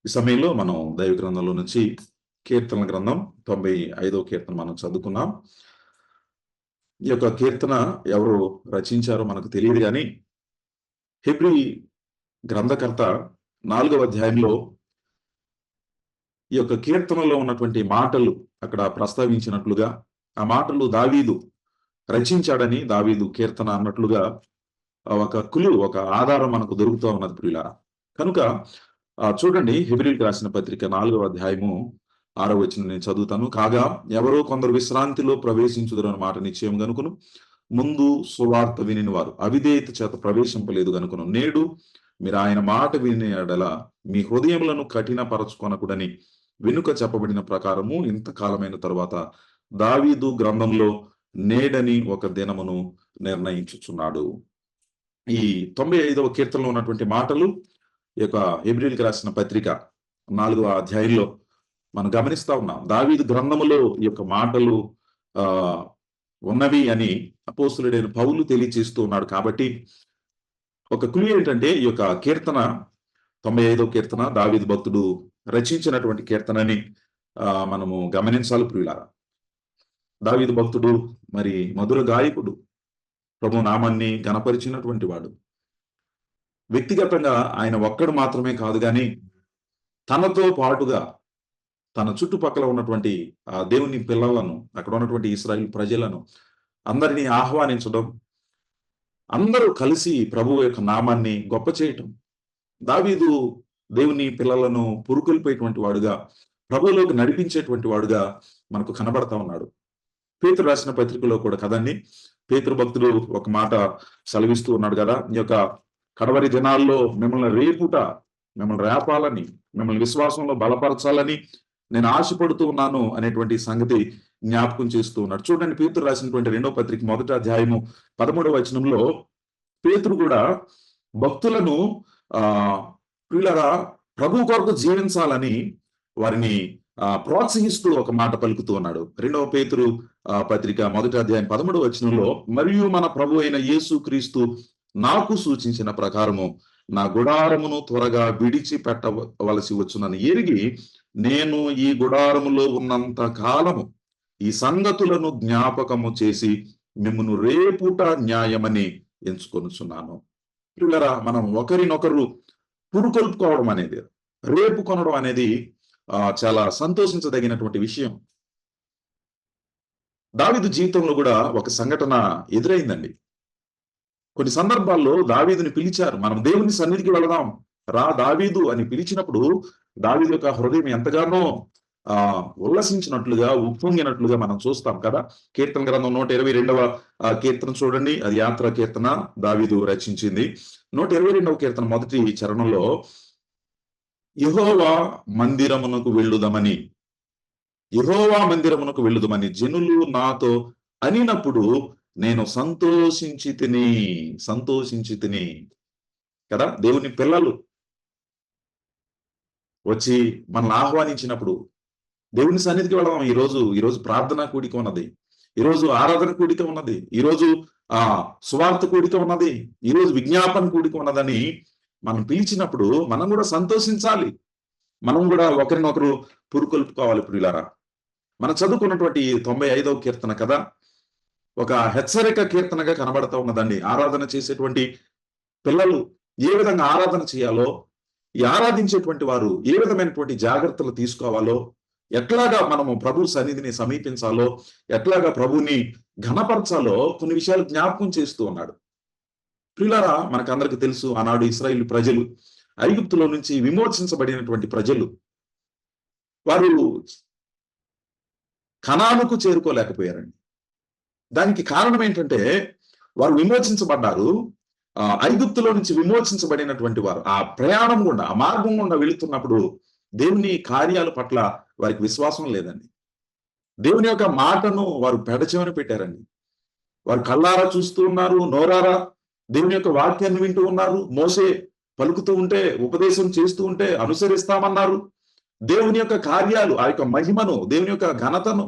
ఈ సమయంలో మనం దైవ గ్రంథంలో నుంచి కీర్తన గ్రంథం 95వ కీర్తన మనం చదువుకున్నాం. ఈ యొక్క కీర్తన ఎవరు రచించారో మనకు తెలియదు కానీ హెబ్రీ గ్రంథకర్త 4వ అధ్యాయంలో ఈ యొక్క కీర్తనలో ఉన్నటువంటి మాటలు అక్కడ ప్రస్తావించినట్లుగా ఆ మాటలు దావీదు రచించాడని, దావీదు కీర్తన అన్నట్లుగా ఒక ఆధారం మనకు దొరుకుతూ ఉన్నది ప్రియులారా. కనుక చూడండి, హెబ్రీయులకు రాసిన పత్రిక 4వ అధ్యాయము 6వ వచనం నేను చదువుతాను. కాగా ఎవరో కొందరు విశ్రాంతిలో ప్రవేశించుదురు అన్న మాట నిశ్చయం గనుకును, ముందు సువార్త వినిన వారు అవిధేయత చేత ప్రవేశింపలేదు గనుకును. నేడు మీరు ఆయన మాట విని ఎడల మీ హృదయములను కఠినపరచుకొనకుడని వెనుక చెప్పబడిన ప్రకారము ఇంతకాలమైన తరువాత దావీదు గ్రంథంలో నేడని ఒక దినమును నిర్ణయించుచున్నాడు. ఈ 95వ కీర్తనలో ఉన్నటువంటి మాటలు ఈ యొక్క హెబ్రీయులకు రాసిన పత్రిక 4వ అధ్యాయంలో మనం గమనిస్తా ఉన్నాం. దావీదు గ్రంథములో ఈ యొక్క మాటలు ఉన్నవి అని అపోస్తలుడైన పౌలు తెలియజేస్తూ ఉన్నాడు. కాబట్టి ఒక క్లూ ఏంటంటే, ఈ యొక్క కీర్తన 95వ కీర్తన దావీదు భక్తుడు రచించినటువంటి కీర్తనని మనము గమనించాలి ప్రియులారా. దావీదు భక్తుడు మరి మధుర గాయకుడు, ప్రభు నామాన్ని ఘనపరిచినటువంటి వాడు. వ్యక్తిగతంగా ఆయన ఒక్కడు మాత్రమే కాదు కానీ తనతో పాటుగా తన చుట్టుపక్కల ఉన్నటువంటి దేవుని పిల్లలను, అక్కడ ఉన్నటువంటి ఇశ్రాయేలు ప్రజలను అందరినీ ఆహ్వానించడం, అందరూ కలిసి ప్రభువు యొక్క నామాన్ని గొప్ప చేయటం. దావీదు దేవుని పిల్లలను పురుకొల్పేటువంటి వాడుగా, ప్రభువులోకి నడిపించేటువంటి వాడుగా మనకు కనబడతా ఉన్నాడు. పేతురు రాసిన పత్రికలో కూడా కదండి, పేతురు భక్తుడు ఒక మాట సెలవిస్తూ ఉన్నాడు కదా, ఈ యొక్క కడవరి దినాల్లో మిమ్మల్ని రేపాలని, మిమ్మల్ని విశ్వాసంలో బలపరచాలని నేను ఆశపడుతూ ఉన్నాను అనేటువంటి సంగతి జ్ఞాపకం చేస్తూ ఉన్నాడు. చూడండి, పేతురు రాసినటువంటి 2వ పత్రిక 1వ అధ్యాయము 13వ వచనంలో పేతురు కూడా భక్తులను ప్రియులారా ప్రభు కొరకు జీవించాలని వారిని ప్రోత్సహిస్తూ ఒక మాట పలుకుతూ ఉన్నాడు. 2వ పేతురు పత్రిక 1వ అధ్యాయం 13వ వచనంలో, మరియు మన ప్రభు అయిన యేసు క్రీస్తు నాకు సూచించిన ప్రకారము నా గుడారమును త్వరగా విడిచి పెట్టవలసి వచ్చునని ఎరిగి నేను ఈ గుడారములో ఉన్నంత కాలము ఈ సంగతులను జ్ఞాపకము చేసి మిమ్మును రేపుట న్యాయమని ఎంచుకొనుచున్నాను. పిల్లరా, మనం ఒకరినొకరు పురుకొల్పుకోవడం అనేది, రేపు కొనడం అనేది చాలా సంతోషించదగినటువంటి విషయం. దావీదు జీవితంలో కూడా ఒక సంఘటన ఎదురైందండి. కొన్ని సందర్భాల్లో దావీదుని పిలిచారు, మనం దేవుని సన్నిధికి వెళదాం రా దావీదు అని పిలిచినప్పుడు దావీదు యొక్క హృదయం ఎంతగానో ఉల్లసించినట్లుగా, ఉప్పొంగినట్లుగా మనం చూస్తాం కదా. కీర్తన గ్రంథం 122వ కీర్తన చూడండి, అది యాత్రా కీర్తన, దావీదు రచించింది. 122వ కీర్తన మొదటి చరణంలో, యెహోవా మందిరమునకు వెళ్ళుదమని జనులు నాతో అనినప్పుడు నేను సంతోషించి తిని కదా. దేవుని పిల్లలు వచ్చి మనల్ని ఆహ్వానించినప్పుడు దేవుని సన్నిధికి వెళదాం. ఈరోజు ప్రార్థన కూడిక ఉన్నది, ఈరోజు ఆరాధన కూడిక ఉన్నది, ఈరోజు సువార్త కూడిక ఉన్నది, ఈరోజు విజ్ఞాపన కూడిక ఉన్నదని మనం పిలిచినప్పుడు మనం కూడా సంతోషించాలి. మనం కూడా ఒకరినొకరు పురుకొల్పుకోవాలి ప్రియులారా. మనం చదువుకున్నటువంటి 95వ కీర్తన కదా, ఒక హెచ్చరిక కీర్తనగా కనబడతా ఉన్నదండి. ఆరాధన చేసేటువంటి పిల్లలు ఏ విధంగా ఆరాధన చేయాలో, ఈ ఆరాధించేటువంటి వారు ఏ విధమైనటువంటి జాగ్రత్తలు తీసుకోవాలో, ఎట్లాగా మనము ప్రభు సన్నిధిని సమీపించాలో, ఎట్లాగా ప్రభుని ఘనపరచాలో కొన్ని విషయాలు జ్ఞాపకం చేస్తూ ఉన్నాడు. ప్రియులారా, మనకందరికి తెలుసు, ఆనాడు ఇశ్రాయేలు ప్రజలు ఐగుప్తులో నుంచి విమోచించబడినటువంటి ప్రజలు, వారు కనానుకు చేరుకోలేకపోయారండి. దానికి కారణం ఏంటంటే, వారు విమోచించబడ్డారు. ఐగుప్తులో నుంచి విమోచించబడినటువంటి వారు ఆ ప్రయాణం గుండా, ఆ మార్గం గుండా వెళుతున్నప్పుడు దేవుని కార్యాల పట్ల వారికి విశ్వాసం లేదండి. దేవుని యొక్క మాటను వారు పెడచెవిన పెట్టారండి. వారు కళ్ళారా చూస్తూ ఉన్నారు, నోరారా దేవుని యొక్క వాక్యాన్ని వింటూ ఉన్నారు. మోసే పలుకుతూ ఉంటే, ఉపదేశం చేస్తూ ఉంటే అనుసరిస్తామన్నారు. దేవుని యొక్క కార్యాలు, ఆ యొక్క మహిమను, దేవుని యొక్క ఘనతను,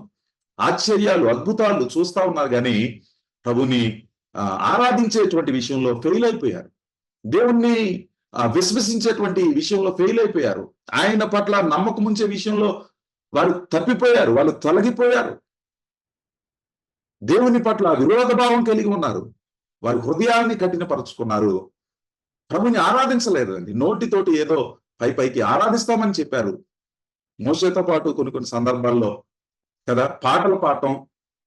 ఆశ్చర్యాలు, అద్భుతాలు చూస్తా ఉన్నారు కానీ ప్రభుని ఆరాధించేటువంటి విషయంలో ఫెయిల్ అయిపోయారు. దేవుణ్ణి విశ్వసించేటువంటి విషయంలో ఫెయిల్ అయిపోయారు. ఆయన పట్ల నమ్మకం ఉంచే విషయంలో వారు తప్పిపోయారు, వాళ్ళు తొలగిపోయారు. దేవుని పట్ల విరోధ భావం కలిగి ఉన్నారు. వారి హృదయాన్ని కఠినపరుచుకున్నారు. ప్రభుని ఆరాధించలేదు అండి. నోటితోటి ఏదో పైకి ఆరాధిస్తామని చెప్పారు. మోషేతో పాటు కొన్ని సందర్భాల్లో కదా పాటలు పాడటం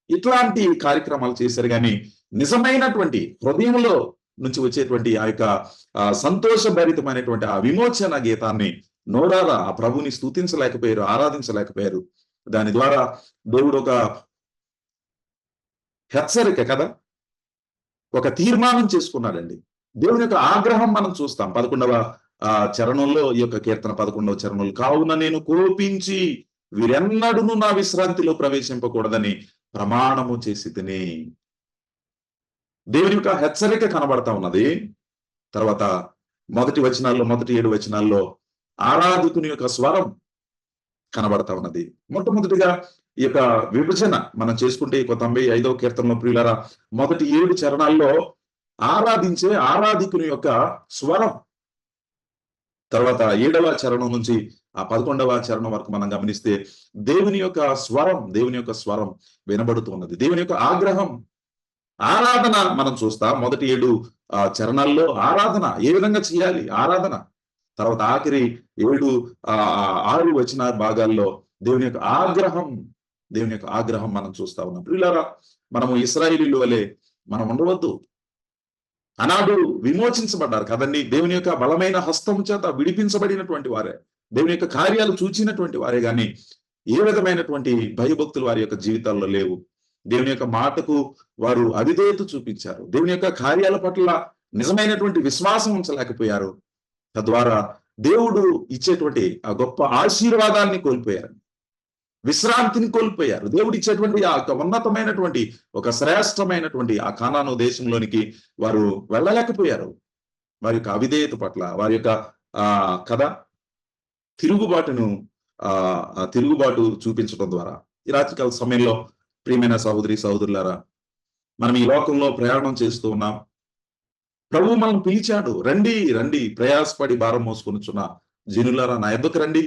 ఇట్లాంటి కార్యక్రమాలు చేశారు. కానీ నిజమైనటువంటి హృదయంలో నుంచి వచ్చేటువంటి ఆ యొక్క సంతోషభరితమైనటువంటి ఆ విమోచన గీతాన్ని నోరారా ఆ ప్రభుని స్తుతించలేకపోయారు, ఆరాధించలేకపోయారు. దాని ద్వారా దేవుడు ఒక హెచ్చరిక కదా, ఒక తీర్మానం చేసుకున్నాడండి. దేవుని యొక్క ఆగ్రహం మనం చూస్తాం 11వ చరణంలో. ఈ యొక్క కీర్తన 11వ చరణంలో, కావున నేను కోపించి వీరెన్నడూను నా విశ్రాంతిలో ప్రవేశింపకూడదని ప్రమాణము చేసి తిని. దేవుని యొక్క హెచ్చరిక కనబడతా ఉన్నది. తర్వాత మొదటి 7 వచనాల్లో ఆరాధకుని యొక్క స్వరం కనబడతా ఉన్నది. మొట్టమొదటిగా ఈ యొక్క విభజన మనం చేసుకుంటే 95వ కీర్తనలో ప్రియులారా మొదటి 7 చరణాల్లో ఆరాధించే ఆరాధికుని యొక్క స్వరం, తర్వాత 7వ చరణం నుంచి ఆ 11వ చరణం వరకు మనం గమనిస్తే దేవుని యొక్క స్వరం వినబడుతున్నది. దేవుని యొక్క ఆగ్రహం, ఆరాధన మనం చూస్తాం. మొదటి 7 చరణాల్లో ఆరాధన ఏ విధంగా చేయాలి, ఆరాధన. తర్వాత ఆఖరి 6 వచన భాగాల్లో దేవుని యొక్క ఆగ్రహం మనం చూస్తా ఉన్నాం. ప్రియులారా, మనము ఇశ్రాయేలీయుల వలె మనం ఉండవద్దు. అనాడు విమోచించబడ్డారు కదండి. దేవుని యొక్క బలమైన హస్తం చేత విడిపించబడినటువంటి వారే, దేవుని యొక్క కార్యాలు చూచినటువంటి వారే, గాని ఏ విధమైనటువంటి భయభక్తులు వారి యొక్క జీవితాల్లో లేవు. దేవుని యొక్క మాటకు వారు అవిధేయత చూపించారు. దేవుని యొక్క కార్యాల పట్ల నిజమైనటువంటి విశ్వాసం ఉంచలేకపోయారు. తద్వారా దేవుడు ఇచ్చేటువంటి ఆ గొప్ప ఆశీర్వాదాన్ని కోల్పోయారు, విశ్రాంతిని కోల్పోయారు. దేవుడు ఇచ్చేటువంటి ఆ ఉన్నతమైనటువంటి ఒక శ్రేష్టమైనటువంటి ఆ కానాను దేశంలోనికి వారు వెళ్ళలేకపోయారు. వారి యొక్క అవిధేయత పట్ల, వారి యొక్క తిరుగుబాటు చూపించడం ద్వారా. ఈ రాత్రికాల సమయంలో ప్రియమైన సహోదరులారా, మనం ఈ లోకంలో ప్రయాణం చేస్తూ ఉన్నాం. ప్రభువు మనం పిలిచాడు, రండి ప్రయాసపడి భారం మోసుకొనుచున్న జనులారా నా యొద్దకు రండి,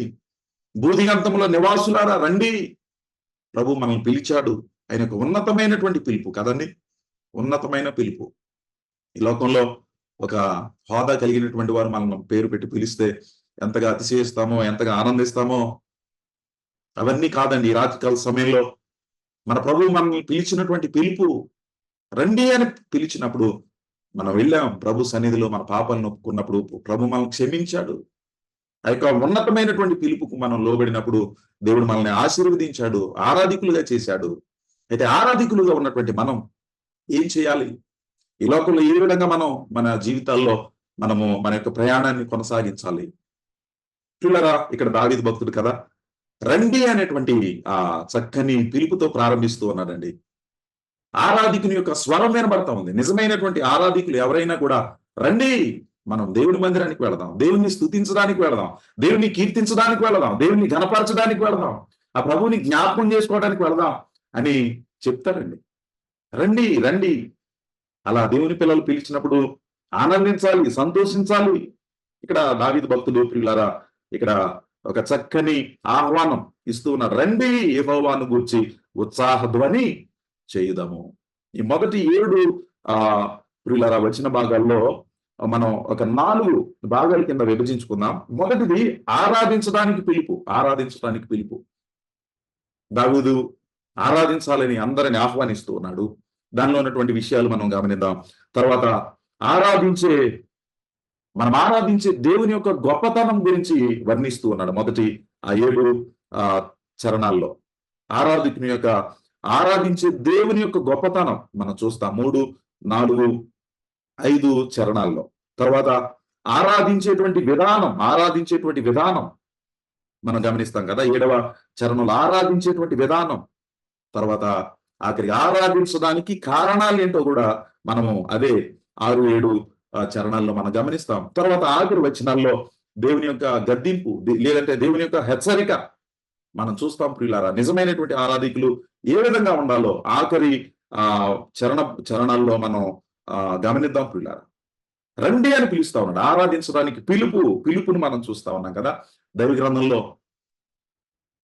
బూదిగంతముల నివాసులారా రండి. ప్రభు మనల్ని పిలిచాడు. ఆయన యొక్క ఉన్నతమైనటువంటి పిలుపు కదండి, ఉన్నతమైన పిలుపు. ఈ లోకంలో ఒక హోదా కలిగినటువంటి వారు మనం పేరు పెట్టి పిలిస్తే ఎంతగా అతిశయిస్తామో, ఎంతగా ఆనందిస్తామో, అవన్నీ కాదండి. ఈ రాత్రికాల సమయంలో మన ప్రభు మనల్ని పిలిచినటువంటి పిలుపు, రండి అని పిలిచినప్పుడు మనం వెళ్ళాం. ప్రభు సన్నిధిలో మన పాపాలను ఒప్పుకున్నప్పుడు ప్రభు మనల్ని క్షమించాడు. ఆ యొక్క ఉన్నతమైనటువంటి పిలుపుకు మనం లోబడినప్పుడు దేవుడు మనల్ని ఆశీర్వదించాడు, ఆరాధికులుగా చేశాడు. అయితే ఆరాధికులుగా ఉన్నటువంటి మనం ఏం చేయాలి? ఈ లోకంలో ఏ విధంగా మనం మన జీవితాల్లో మన యొక్క ప్రయాణాన్ని కొనసాగించాలి? పిల్లరా, ఇక్కడ దావీదు భక్తుడు కదా, రండి అనేటువంటి ఆ చక్కని పిలుపుతో ప్రారంభిస్తూ ఉన్నాడండి. ఆరాధికుని యొక్క స్వరం వినబడతా ఉంది. నిజమైనటువంటి ఆరాధికులు ఎవరైనా కూడా రండి, మనం దేవుని మందిరానికి వెళదాం, దేవుని స్తుతించడానికి వెళదాం, దేవుని కీర్తించడానికి వెళదాం, దేవుని ఘనపరచడానికి వెళదాం, ఆ ప్రభువుని జ్ఞాపకం చేసుకోవడానికి వెళదాం అని చెప్తారండి. రండి. అలా దేవుని పిల్లలు పిలిచినప్పుడు ఆనందించాలి, సంతోషించాలి. ఇక్కడ దావీదు భక్తులు ప్రియులారా ఇక్కడ ఒక చక్కని ఆహ్వానం ఇస్తూ ఉన్నారు. రండి, యెహోవాను గూర్చి ఉత్సాహధ్వని చేయుదాము. ఈ మొదటి 7 ప్రియులారా వచన భాగాల్లో మనం ఒక 4 భాగాల కింద విభజించుకుందాం. మొదటిది ఆరాధించడానికి పిలుపు. దావీదు ఆరాధించాలని అందరిని ఆహ్వానిస్తూ ఉన్నాడు. దానిలో ఉన్నటువంటి విషయాలు మనం గమనిద్దాం. తర్వాత మనం ఆరాధించే దేవుని యొక్క గొప్పతనం గురించి వర్ణిస్తూ ఉన్నాడు. మొదటి 7 చరణాల్లో ఆరాధికుని యొక్క ఆరాధించే దేవుని యొక్క గొప్పతనం మనం చూస్తాం 3, 4, 5 చరణాల్లో. తర్వాత ఆరాధించేటువంటి విధానం మనం గమనిస్తాం కదా 7వ చరణంలో ఆరాధించేటువంటి విధానం. తర్వాత ఆఖరికి ఆరాధించడానికి కారణాలు ఏంటో కూడా మనము అదే 6, 7 చరణాల్లో మనం గమనిస్తాం. తర్వాత ఆఖరి వచనాల్లో దేవుని యొక్క గద్దింపు లేదంటే దేవుని యొక్క హెచ్చరిక మనం చూస్తాం. ప్రియులారా, నిజమైనటువంటి ఆరాధికులు ఏ విధంగా ఉండాలో ఆఖరి చరణాల్లో మనం గమనిద్దాం. ప్రియులారా, రండి అని పిలుస్తా ఉన్నాడు. ఆరాధించడానికి పిలుపుని మనం చూస్తా ఉన్నాం కదా దైవ గ్రంథంలో.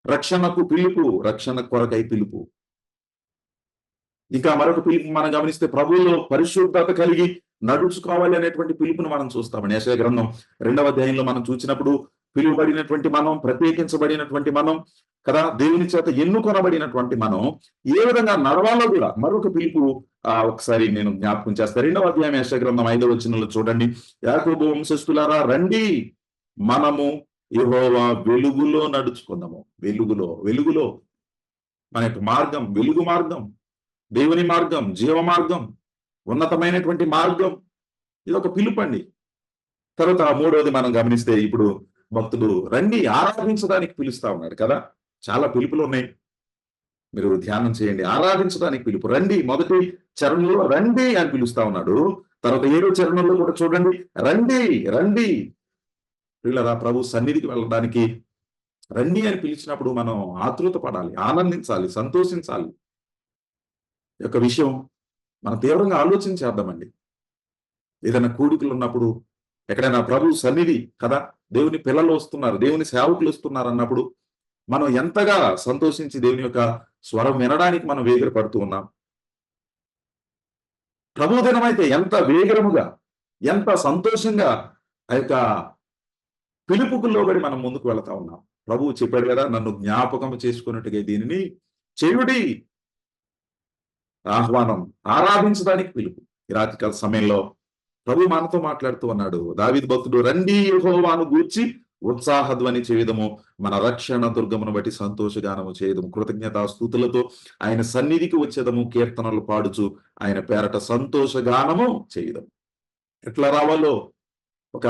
రక్షణకు పిలుపు, రక్షణ కొరకై పిలుపు. ఇంకా మరొక పిలుపు మనం గమనిస్తే ప్రభువులో పరిశుద్ధత కలిగి నడుచుకోవాలి అనేటువంటి పిలుపుని మనం చూస్తామండి. యెషయా గ్రంథం 2వ అధ్యాయంలో మనం చూసినప్పుడు పిలువబడినటువంటి మనం, ప్రత్యేకించబడినటువంటి మనం కదా, దేవుని చేత ఎన్నుకొనబడినటువంటి మనం ఏ విధంగా నడవాలో కూడా మరొక పిలుపు ఒకసారి నేను జ్ఞాపకం చేస్తాను. 2వ అధ్యాయం యెషయా గ్రంథం 5వ వచనంలో చూడండి. యాకోబు వంశస్థులారా రండి, మనము యెహోవా వెలుగులో నడుచుకుందాము. వెలుగులో మన యొక్క మార్గం, వెలుగు మార్గం, దేవుని మార్గం, జీవ మార్గం, ఉన్నతమైనటువంటి మార్గం. ఇది ఒక పిలుపండి. తర్వాత 3వది మనం గమనిస్తే ఇప్పుడు భక్తుడు రండి ఆరాధించడానికి పిలుస్తా ఉన్నాడు కదా. చాలా పిలుపులు ఉన్నాయి, మీరు ధ్యానం చేయండి. ఆరాధించడానికి పిలుపు, రండి. మొదటి చరణంలో రండి అని పిలుస్తా ఉన్నాడు. తర్వాత 7వ చరణంలో కూడా చూడండి, రండి. పిల్లరా, ప్రభు సన్నిధికి వెళ్ళడానికి రండి అని పిలిచినప్పుడు మనం ఆతృత పడాలి, ఆనందించాలి, సంతోషించాలి. ఈ యొక్క విషయం మనం తీవ్రంగా ఆలోచించేద్దామండి. ఏదైనా కూడికలు ఉన్నప్పుడు, ఎక్కడైనా ప్రభు సన్నిధి కదా, దేవుని పిల్లలు వస్తున్నారు, దేవుని సేవకులు వస్తున్నారు అన్నప్పుడు మనం ఎంతగా సంతోషించి దేవుని యొక్క స్వరం వినడానికి మనం వేగిరపడుతూ ఉన్నాం. ప్రభు దినమైతే ఎంత వేగరముగా, ఎంత సంతోషంగా ఆ యొక్క పిలుపుకు లోబడి మనం ముందుకు వెళతా ఉన్నాం. ప్రభువు చెప్పాడు కదా, నన్ను జ్ఞాపకం చేసుకున్నట్టుగా దీనిని చేయుడి. ఆహ్వానం, ఆరాధించడానికి పిలుపు. ఈ రాత్రికాల సమయంలో ప్రభు మనతో మాట్లాడుతూ ఉన్నాడు. దావీదు భక్తుడు రండి యెహోవాను గూర్చి ఉత్సాహధ్వని చేయుదము, మన రక్షణ దుర్గమును బట్టి సంతోషగానము చేయదము, కృతజ్ఞతా స్తుతులతో ఆయన సన్నిధికి వచ్చేదము, కీర్తనలు పాడుచు ఆయన పేరట సంతోషగానము చేయదము. ఎట్లా రావాలో ఒక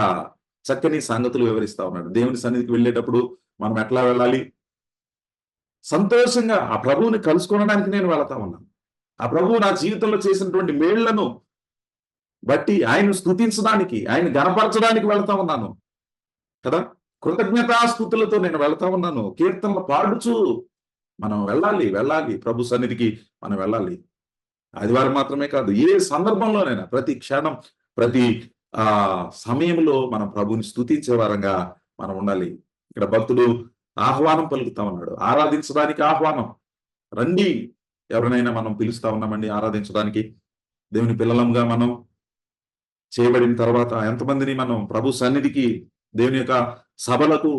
చక్కని సంగతులు వివరిస్తా ఉన్నాడు. దేవుని సన్నిధికి వెళ్ళేటప్పుడు మనం ఎట్లా వెళ్ళాలి? సంతోషంగా ఆ ప్రభువుని కలుసుకోవడానికి నేను వెళతా ఉన్నాను. ఆ ప్రభువు నా జీవితంలో చేసినటువంటి మేళ్లను బట్టి ఆయన స్తుతించడానికి, ఆయన గణపరచడానికి వెళ్తా ఉన్నాను కదా. కృతజ్ఞతాస్తుతులతో నేను వెళ్తా ఉన్నాను. కీర్తనలు పాడుచు మనం వెళ్ళాలి ప్రభు సన్నిధికి మనం వెళ్ళాలి. ఆదివారం మాత్రమే కాదు, ఏ సందర్భంలోనైనా, ప్రతి క్షణం, ప్రతి సమయంలో మనం ప్రభుని స్తుతించే వారంగా మనం ఉండాలి. ఇక్కడ భక్తుడు ఆహ్వానం పలుకుతా ఉన్నాడు. ఆరాధించడానికి ఆహ్వానం. రండి. ఎవరినైనా మనం పిలుస్తా ఉన్నామండి ఆరాధించడానికి. దేవుని పిల్లలంగా మనం చేయబడిన తర్వాత ఎంతమందిని మనం ప్రభు సన్నిధికి, దేవుని యొక్క సభలకు,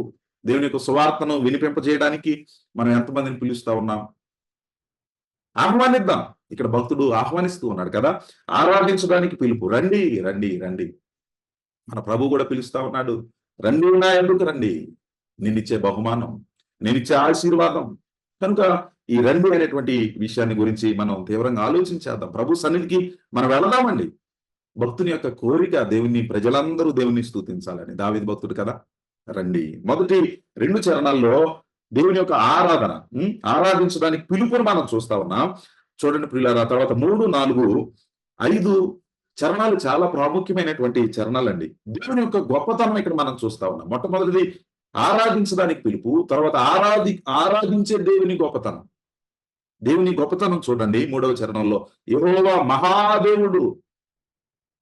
దేవుని యొక్క సువార్తను వినిపింపజేయడానికి మనం ఎంతమందిని పిలుస్తా ఉన్నాం? ఆహ్వానిద్దాం. ఇక్కడ భక్తుడు ఆహ్వానిస్తూ ఉన్నాడు కదా. ఆరాధించడానికి పిలుపు, రండి. మన ప్రభు కూడా పిలుస్తా ఉన్నాడు. రండి నా ఎందుకు రండి, నేనిచ్చే బహుమానం, నేనిచ్చే ఆశీర్వాదం. కనుక ఈ రండి అనేటువంటి విషయాన్ని గురించి మనం తీవ్రంగా ఆలోచించేద్దాం. ప్రభు సన్నిధికి మనం వెళదామండి. భక్తుని యొక్క కోరిక దేవుని, ప్రజలందరూ దేవుని స్తుతించాలని. దావీదు భక్తుడు కదా. రండి. మొదటి 2 చరణాల్లో దేవుని యొక్క ఆరాధించడానికి పిలుపుని మనం చూస్తా ఉన్నాం. చూడండి ప్రియులారా, తర్వాత 3, 4, 5 చరణాలు చాలా ప్రాముఖ్యమైనటువంటి చరణాలండి. దేవుని యొక్క గొప్పతనం ఇక్కడ మనం చూస్తా ఉన్నాం. మొట్టమొదటిది ఆరాధించడానికి పిలుపు, తర్వాత ఆరాధించే దేవుని గొప్పతనం. దేవుని గొప్పతనం చూడండి 3వ చరణంలో. యెహోవా మహాదేవుడు.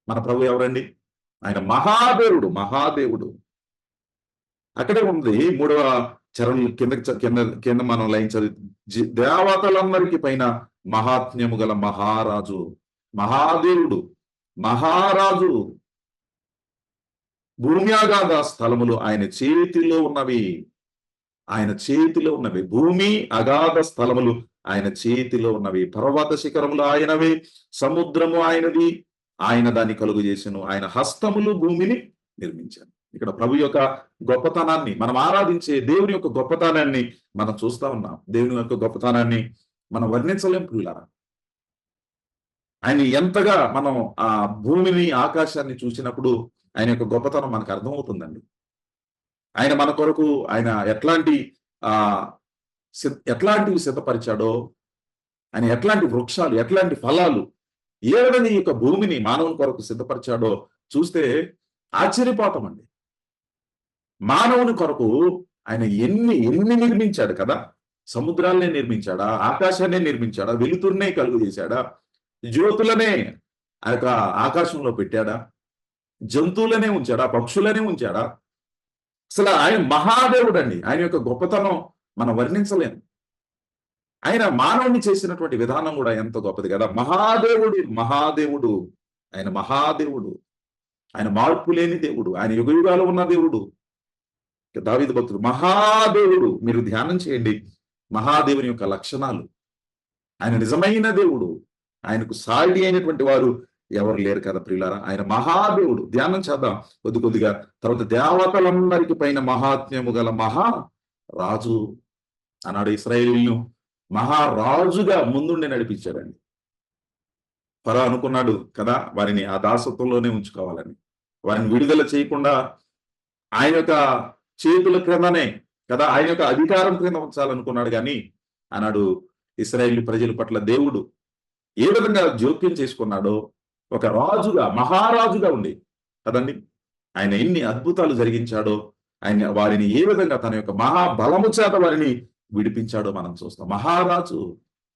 మన ప్రభు ఎవరండి? ఆయన మహాదేవుడు. అక్కడే ఉంది 3వ చరణం కింద మనం లైన్ చదివి, దేవతలందరికీ పైన మహాత్మ్యము గల మహారాజు, మహాదేవుడు, మహారాజు. భూమి అగాధ స్థలములు ఆయన చేతిలో ఉన్నవి. భూమి అగాధ స్థలములు ఆయన చేతిలో ఉన్నవి. పర్వత శిఖరములు ఆయనవే, సముద్రము ఆయనది, ఆయన దాన్ని కలుగు చేసెను, ఆయన హస్తములు భూమిని నిర్మించాను. ఇక్కడ ప్రభు యొక్క గొప్పతనాన్ని, మనం ఆరాధించే దేవుని యొక్క గొప్పతనాన్ని మనం చూస్తా ఉన్నాం. దేవుని యొక్క గొప్పతనాన్ని మనం వర్ణించలేం ప్రియులారా. ఆయన ఎంతగా మనం ఆ భూమిని, ఆకాశాన్ని చూసినప్పుడు ఆయన యొక్క గొప్పతనం మనకు అర్థమవుతుందండి. ఆయన మన కొరకు ఆయన ఎట్లాంటివి సిద్ధపరిచాడో, ఆయన ఎట్లాంటి వృక్షాలు, ఎట్లాంటి ఫలాలు, ఏ విధంగా ఈ యొక్క భూమిని మానవుని కొరకు సిద్ధపరిచాడో చూస్తే ఆశ్చర్యపోతామండి. మానవుని కొరకు ఆయన ఎన్ని నిర్మించాడు కదా. సముద్రాలనే నిర్మించాడా, ఆకాశాన్నే నిర్మించాడా, వెలుతురునే కలుగు చేశాడా, జ్యోతులనే ఆ యొక్క ఆకాశంలో పెట్టాడా. జంతువులనే ఉంచాడా? పక్షులనే ఉంచాడా? అసలు ఆయన మహాదేవుడు అండి. ఆయన యొక్క గొప్పతనం మనం వర్ణించలేం. ఆయన మానవుని చేసినటువంటి విధానం కూడా ఎంతో గొప్పది కదా! మహాదేవుడు, మహాదేవుడు. ఆయన మహాదేవుడు. ఆయన మార్పు లేని దేవుడు. ఆయన యుగయుగాలు ఉన్న దేవుడు. దావీదు భక్తుడు మహాదేవుడు. మీరు ధ్యానం చేయండి. మహాదేవుని యొక్క లక్షణాలు. ఆయన నిజమైన దేవుడు. ఆయనకు సాటి అయినటువంటి వారు ఎవరు లేరు కదా ప్రియులారా. ఆయన మహాదేవుడు. ధ్యానం చేద్దాం కొద్దిగా. తర్వాత దేవతలందరికి పైన మహాత్మ్యము గల రాజు అన్నాడు. ఇశ్రాయేలీయులను మహారాజుగా ముందుండి నడిపించాడండి. ఫరో అనుకున్నాడు కదా వారిని ఆ దాసత్వంలోనే ఉంచుకోవాలని. వారిని విడుదల చేయకుండా ఆయన యొక్క చేతుల క్రిందనే కదా, ఆయన యొక్క అధికారం క్రింద ఉంచాలనుకున్నాడు. కానీ ఆనాడు ఇశ్రాయేలు ప్రజల పట్ల దేవుడు ఏ విధంగా జోక్యం చేసుకున్నాడో, ఒక రాజుగా మహారాజుగా ఉండి కదండి ఆయన ఎన్ని అద్భుతాలు జరిగించాడో, ఆయన వారిని ఏ విధంగా తన యొక్క మహాబలము చేత వారిని విడిపించాడో మనం చూస్తాం. మహారాజు,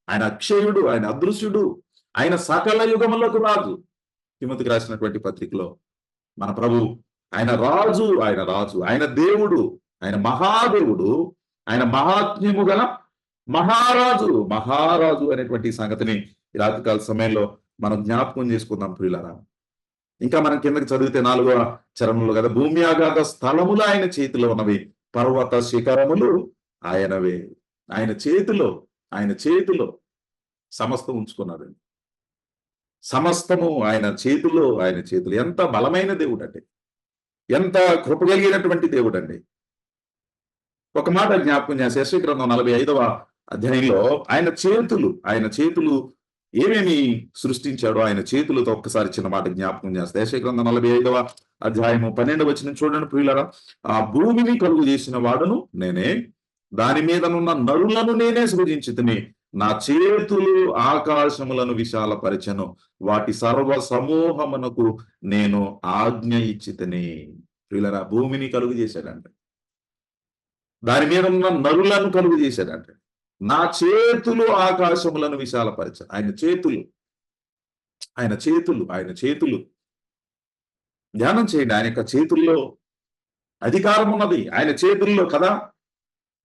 ఆయన అక్షయుడు, ఆయన అదృశ్యుడు, ఆయన సకల యుగములకు రాజు. తిమోతికి రాసినటువంటి పత్రికలో మన ప్రభు ఆయన రాజు, ఆయన రాజు, ఆయన దేవుడు, ఆయన మహాదేవుడు, ఆయన మహాత్మ్యము గల మహారాజు అనేటువంటి సంగతిని ఈ రాత్రికాల సమయంలో మనం జ్ఞాపకం చేసుకుందాం ప్రియులారా. ఇంకా మనం కిందకి చదివితే 4వ చరణంలో కదా, భూమి ఆగాధ స్థలములు ఆయన చేతిలో ఉన్నవి, పర్వత శిఖరములు ఆయనవే. ఆయన చేతిలో సమస్తం ఉంచుకున్నాడండి. సమస్తము ఆయన చేతిలో. ఎంత బలమైన దేవుడు అండి, ఎంత కృప కలిగినటువంటి దేవుడు అండి. ఒక మాట జ్ఞాపకం చేస్తే యెషయా గ్రంథం 45వ అధ్యాయంలో ఆయన చేతులు ఏమేమి సృష్టించాడో ఆయన చేతులతో ఒక్కసారి చిన్న మాట జ్ఞాపకం చేస్తే యెషయా గ్రంథం 45వ అధ్యాయము 12వ వచనం చూడండి ప్రియులారా. ఆ భూమిని కలుగు చేసిన వాడును నేనే, దాని మీదనున్న నరులను నేనే సృజించితిని, నా చేతులు ఆకాశములను విశాలపరచెను, వాటి సర్వ సమూహమునకు నేను ఆజ్ఞ ఇచ్చితిని. ప్రియులారా, భూమిని కలుగు చేశాడంటే, దాని మీద ఉన్న నరులను కలుగు చేశాడంటే, నా చేతులు ఆకాశములను విశాలపరచాను. ఆయన చేతులు ధ్యానం చేయండి. ఆయన యొక్క చేతుల్లో అధికారం ఉన్నది, ఆయన చేతుల్లో కదా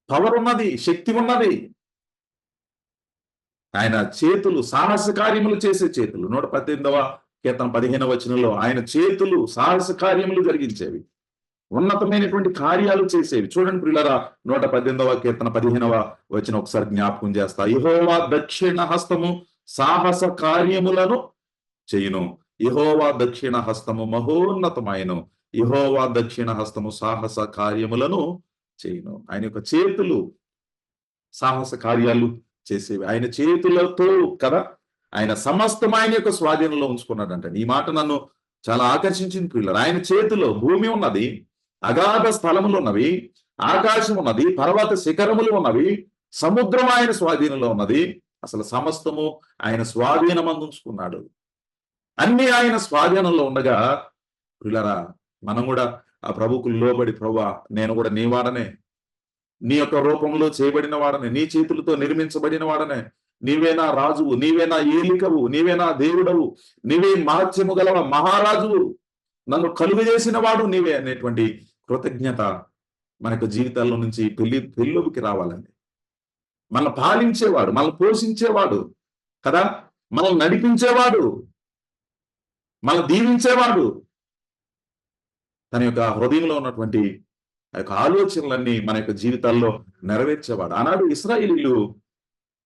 పవర్ ఉన్నది, శక్తి ఉన్నది. ఆయన చేతులు సాహస కార్యములు చేసే చేతులు. 118వ కీర్తన 15వ వచనంలో ఆయన చేతులు సాహస కార్యములు జరిగించేవి, ఉన్నతమైనటువంటి కార్యాలు చేసేవి. చూడండి ప్రియులారా, 118వ కీర్తన 15వ వచనం ఒకసారి జ్ఞాపకం చేస్తా. యెహోవా దక్షిణ హస్తము సాహస కార్యములను చేయును. యెహోవా దక్షిణ హస్తము మహోన్నతమైను. యెహోవా దక్షిణ హస్తము సాహస కార్యములను చేయును. ఆయన యొక్క చేతులు సాహస కార్యాలు చేసేవి. ఆయన చేతులతో కదా ఆయన సమస్తం ఆయన యొక్క స్వాధీనంలో ఉంచుకున్నాడంటే. ఈ మాట నన్ను చాలా ఆకర్షించింది ప్రియులారా. ఆయన చేతిలో భూమి ఉన్నది, అగాధ స్థలములు ఉన్నవి, ఆకాశం ఉన్నది, పర్వత శిఖరములు ఉన్నవి, సముద్రం ఆయన స్వాధీనంలో ఉన్నది. అసలు సమస్తము ఆయన స్వాధీనం అందించుకున్నాడు. అన్ని ఆయన స్వాధీనంలో ఉండగా ప్రియులారా, మనం కూడా ఆ ప్రభువుకు లోబడి, ప్రభువా నేను కూడా నీ వాడనే, నీ యొక్క రూపంలో చేయబడిన వాడనే, నీ చేతులతో నిర్మించబడిన వాడనే, నీవే నా రాజువు, నీవే నా ఏలికవు, నీవే నా దేవుడవు, నీవే మహత్యము గల మహారాజువు, నన్ను కలుగు చేసిన వాడు నీవే అనేటువంటి కృతజ్ఞత మనకు జీవితాల్లో నుంచి పెళ్ళికి రావాలండి. మనల్ని పాలించేవాడు, మనల్ని పోషించేవాడు కదా, మనల్ని నడిపించేవాడు, మనల్ని దీవించేవాడు, తన యొక్క హృదయంలో ఉన్నటువంటి ఆ యొక్క ఆలోచనలన్నీ మన యొక్క జీవితాల్లో నెరవేర్చేవాడు. ఆనాడు ఇశ్రాయేలీయులు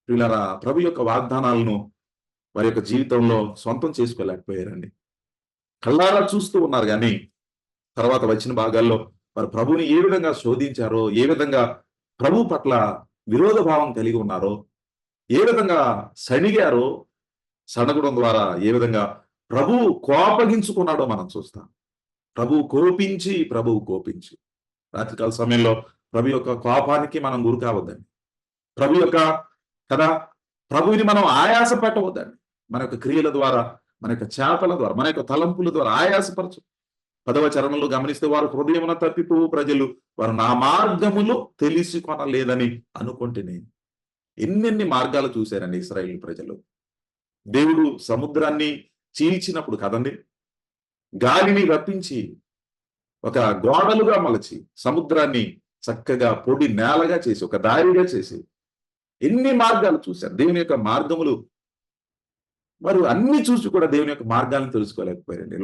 ప్రియులారా ప్రభు యొక్క వాగ్దానాలను వారి యొక్క జీవితంలో సొంతం చేసుకోలేకపోయారండి. కళ్ళారా చూస్తూ ఉన్నారు, కానీ తర్వాత వచ్చిన భాగాల్లో వారు ప్రభుని ఏ విధంగా శోధించారో, ఏ విధంగా ప్రభు పట్ల విరోధ భావం కలిగి ఉన్నారో, ఏ విధంగా సణిగారో, సణగడం ద్వారా ఏ విధంగా ప్రభువు కోపగించుకున్నాడో మనం చూస్తాం. ప్రభువు కోపించి రాత్రికాల సమయంలో ప్రభు యొక్క కోపానికి మనం గురి కావద్దండి. ప్రభు యొక్క కదా ప్రభువుని మనం ఆయాస పెట్టవద్దండి. మన యొక్క క్రియల ద్వారా, మన యొక్క చేతల ద్వారా, మన యొక్క తలంపుల ద్వారా ఆయాసపరచు. 10వ చరణంలో గమనిస్తే, వారు హృదయమున తప్పిపోవు ప్రజలు, వారు నా మార్గములు తెలిసి కొనలేదని అనుకుంటే నేను. ఎన్నెన్ని మార్గాలు చూశారండి ఇశ్రాయేలు ప్రజలు. దేవుడు సముద్రాన్ని చీల్చినప్పుడు కదండి, గాలిని రప్పించి ఒక గోడలుగా మలచి సముద్రాన్ని చక్కగా పొడి నేలగా చేసి ఒక దారిగా చేసి ఎన్ని మార్గాలు చూశారు. దేవుని యొక్క మార్గములు వారు అన్ని చూసి కూడా దేవుని యొక్క మార్గాలను తెలుసుకోలేకపోయారండి.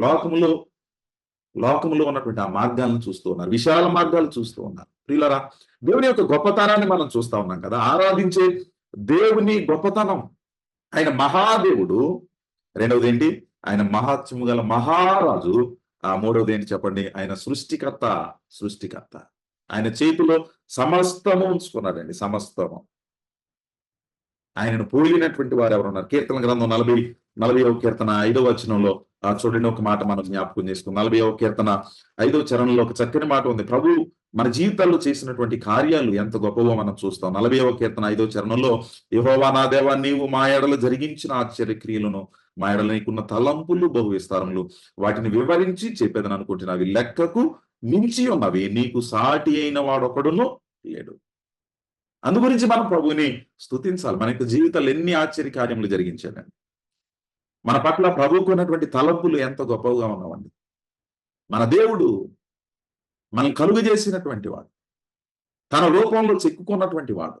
లోకములో ఉన్నటువంటి ఆ మార్గాలను చూస్తూ ఉన్నారు. విశాల మార్గాలు చూస్తూ ఉన్నారు. ప్రియులారా, దేవుని యొక్క గొప్పతనాన్ని మనం చూస్తా ఉన్నాం కదా. ఆరాధించే దేవుని గొప్పతనం, ఆయన మహాదేవుడు. రెండవది ఏంటి? ఆయన మహాత్మ్యము గల మహారాజు. మూడవది ఏంటి చెప్పండి? ఆయన సృష్టికర్త. ఆయన చేతిలో సమస్తము ఉంచుకున్నాడండి. సమస్తము. ఆయనను పోలినటువంటి వారు ఎవరున్నారు? కీర్తన గ్రంథం 40వ కీర్తన 5వ వచనంలో చూడండి, ఒక మాట మనం జ్ఞాపకం చేసుకున్నాం. 40వ కీర్తన 5వ చరణంలో ఒక చక్కని మాట ఉంది. ప్రభు మన జీవితాల్లో చేసినటువంటి కార్యాలు ఎంత గొప్పవో మనం చూస్తాం. 40వ కీర్తన 5వ చరణంలో, యెహోవా నా దేవా, నీవు మా ఎడల జరిగించిన ఆశ్చర్యక్రియలను, మా ఎడల నీకున్న తలంపులు బహు విస్తారములు, వాటిని వివరించి చెప్పేదని అనుకుంటున్నా. అవి లెక్కకు మించి ఉన్నవి, నీకు సాటి అయిన వాడొకడును లేడు. అందు గురించి మనం ప్రభువుని స్తుతించాలి. మన యొక్క జీవితాలు ఎన్ని ఆశ్చర్య కార్యములు జరిగించాడండి. మన పట్ల ప్రభువుకు ఉన్నటువంటి తలంపులు ఎంత గొప్పగా ఉన్నామండి. మన దేవుడు మనం కలుగు చేసినటువంటి వాడు, తన రూపంలో చెక్కుకున్నటువంటి వాడు,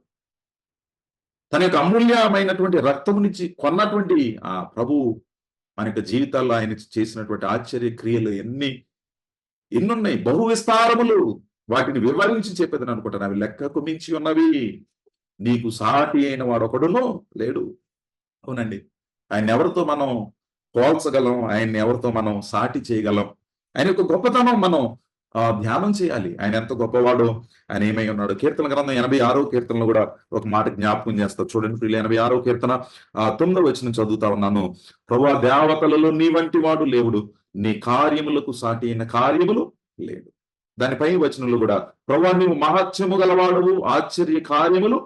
తన యొక్క అమూల్యమైనటువంటి రక్తమునిచ్చి కొన్నటువంటి ఆ ప్రభువు మన యొక్క జీవితాల్లో ఆయన చేసినటువంటి ఆశ్చర్య క్రియలు ఎన్నున్నాయి, బహు విస్తారములు. వాటిని వివరించి చెప్పేదని అనుకుంటాను. అవి లెక్కకు మించి ఉన్నవి, నీకు సాటి అయిన వాడు ఒకడును లేడు. అవునండి, ఆయన ఎవరితో మనం పోల్చగలం? ఆయన్ని ఎవరితో మనం సాటి చేయగలం? ఆయన యొక్క గొప్పతనం మనం ధ్యానం చేయాలి. ఆయన ఎంత గొప్పవాడో, ఆయన ఏమై ఉన్నాడు. కీర్తన గ్రంథం 86వ కీర్తనలో కూడా ఒక మాట జ్ఞాపకం చేస్తారు. చూడండి ప్రియులు, 86వ కీర్తన 9వ వచనం చదువుతా ఉన్నాను. ప్రభువా, దేవతలలో నీ వంటి వాడు లేవుడు, నీ కార్యములకు సాటి అయిన కార్యములు లేడు. దానిపై వచనంలో కూడా, ప్రభువా నీవు మహత్యము గలవాడవు, ఆశ్చర్య కార్యములు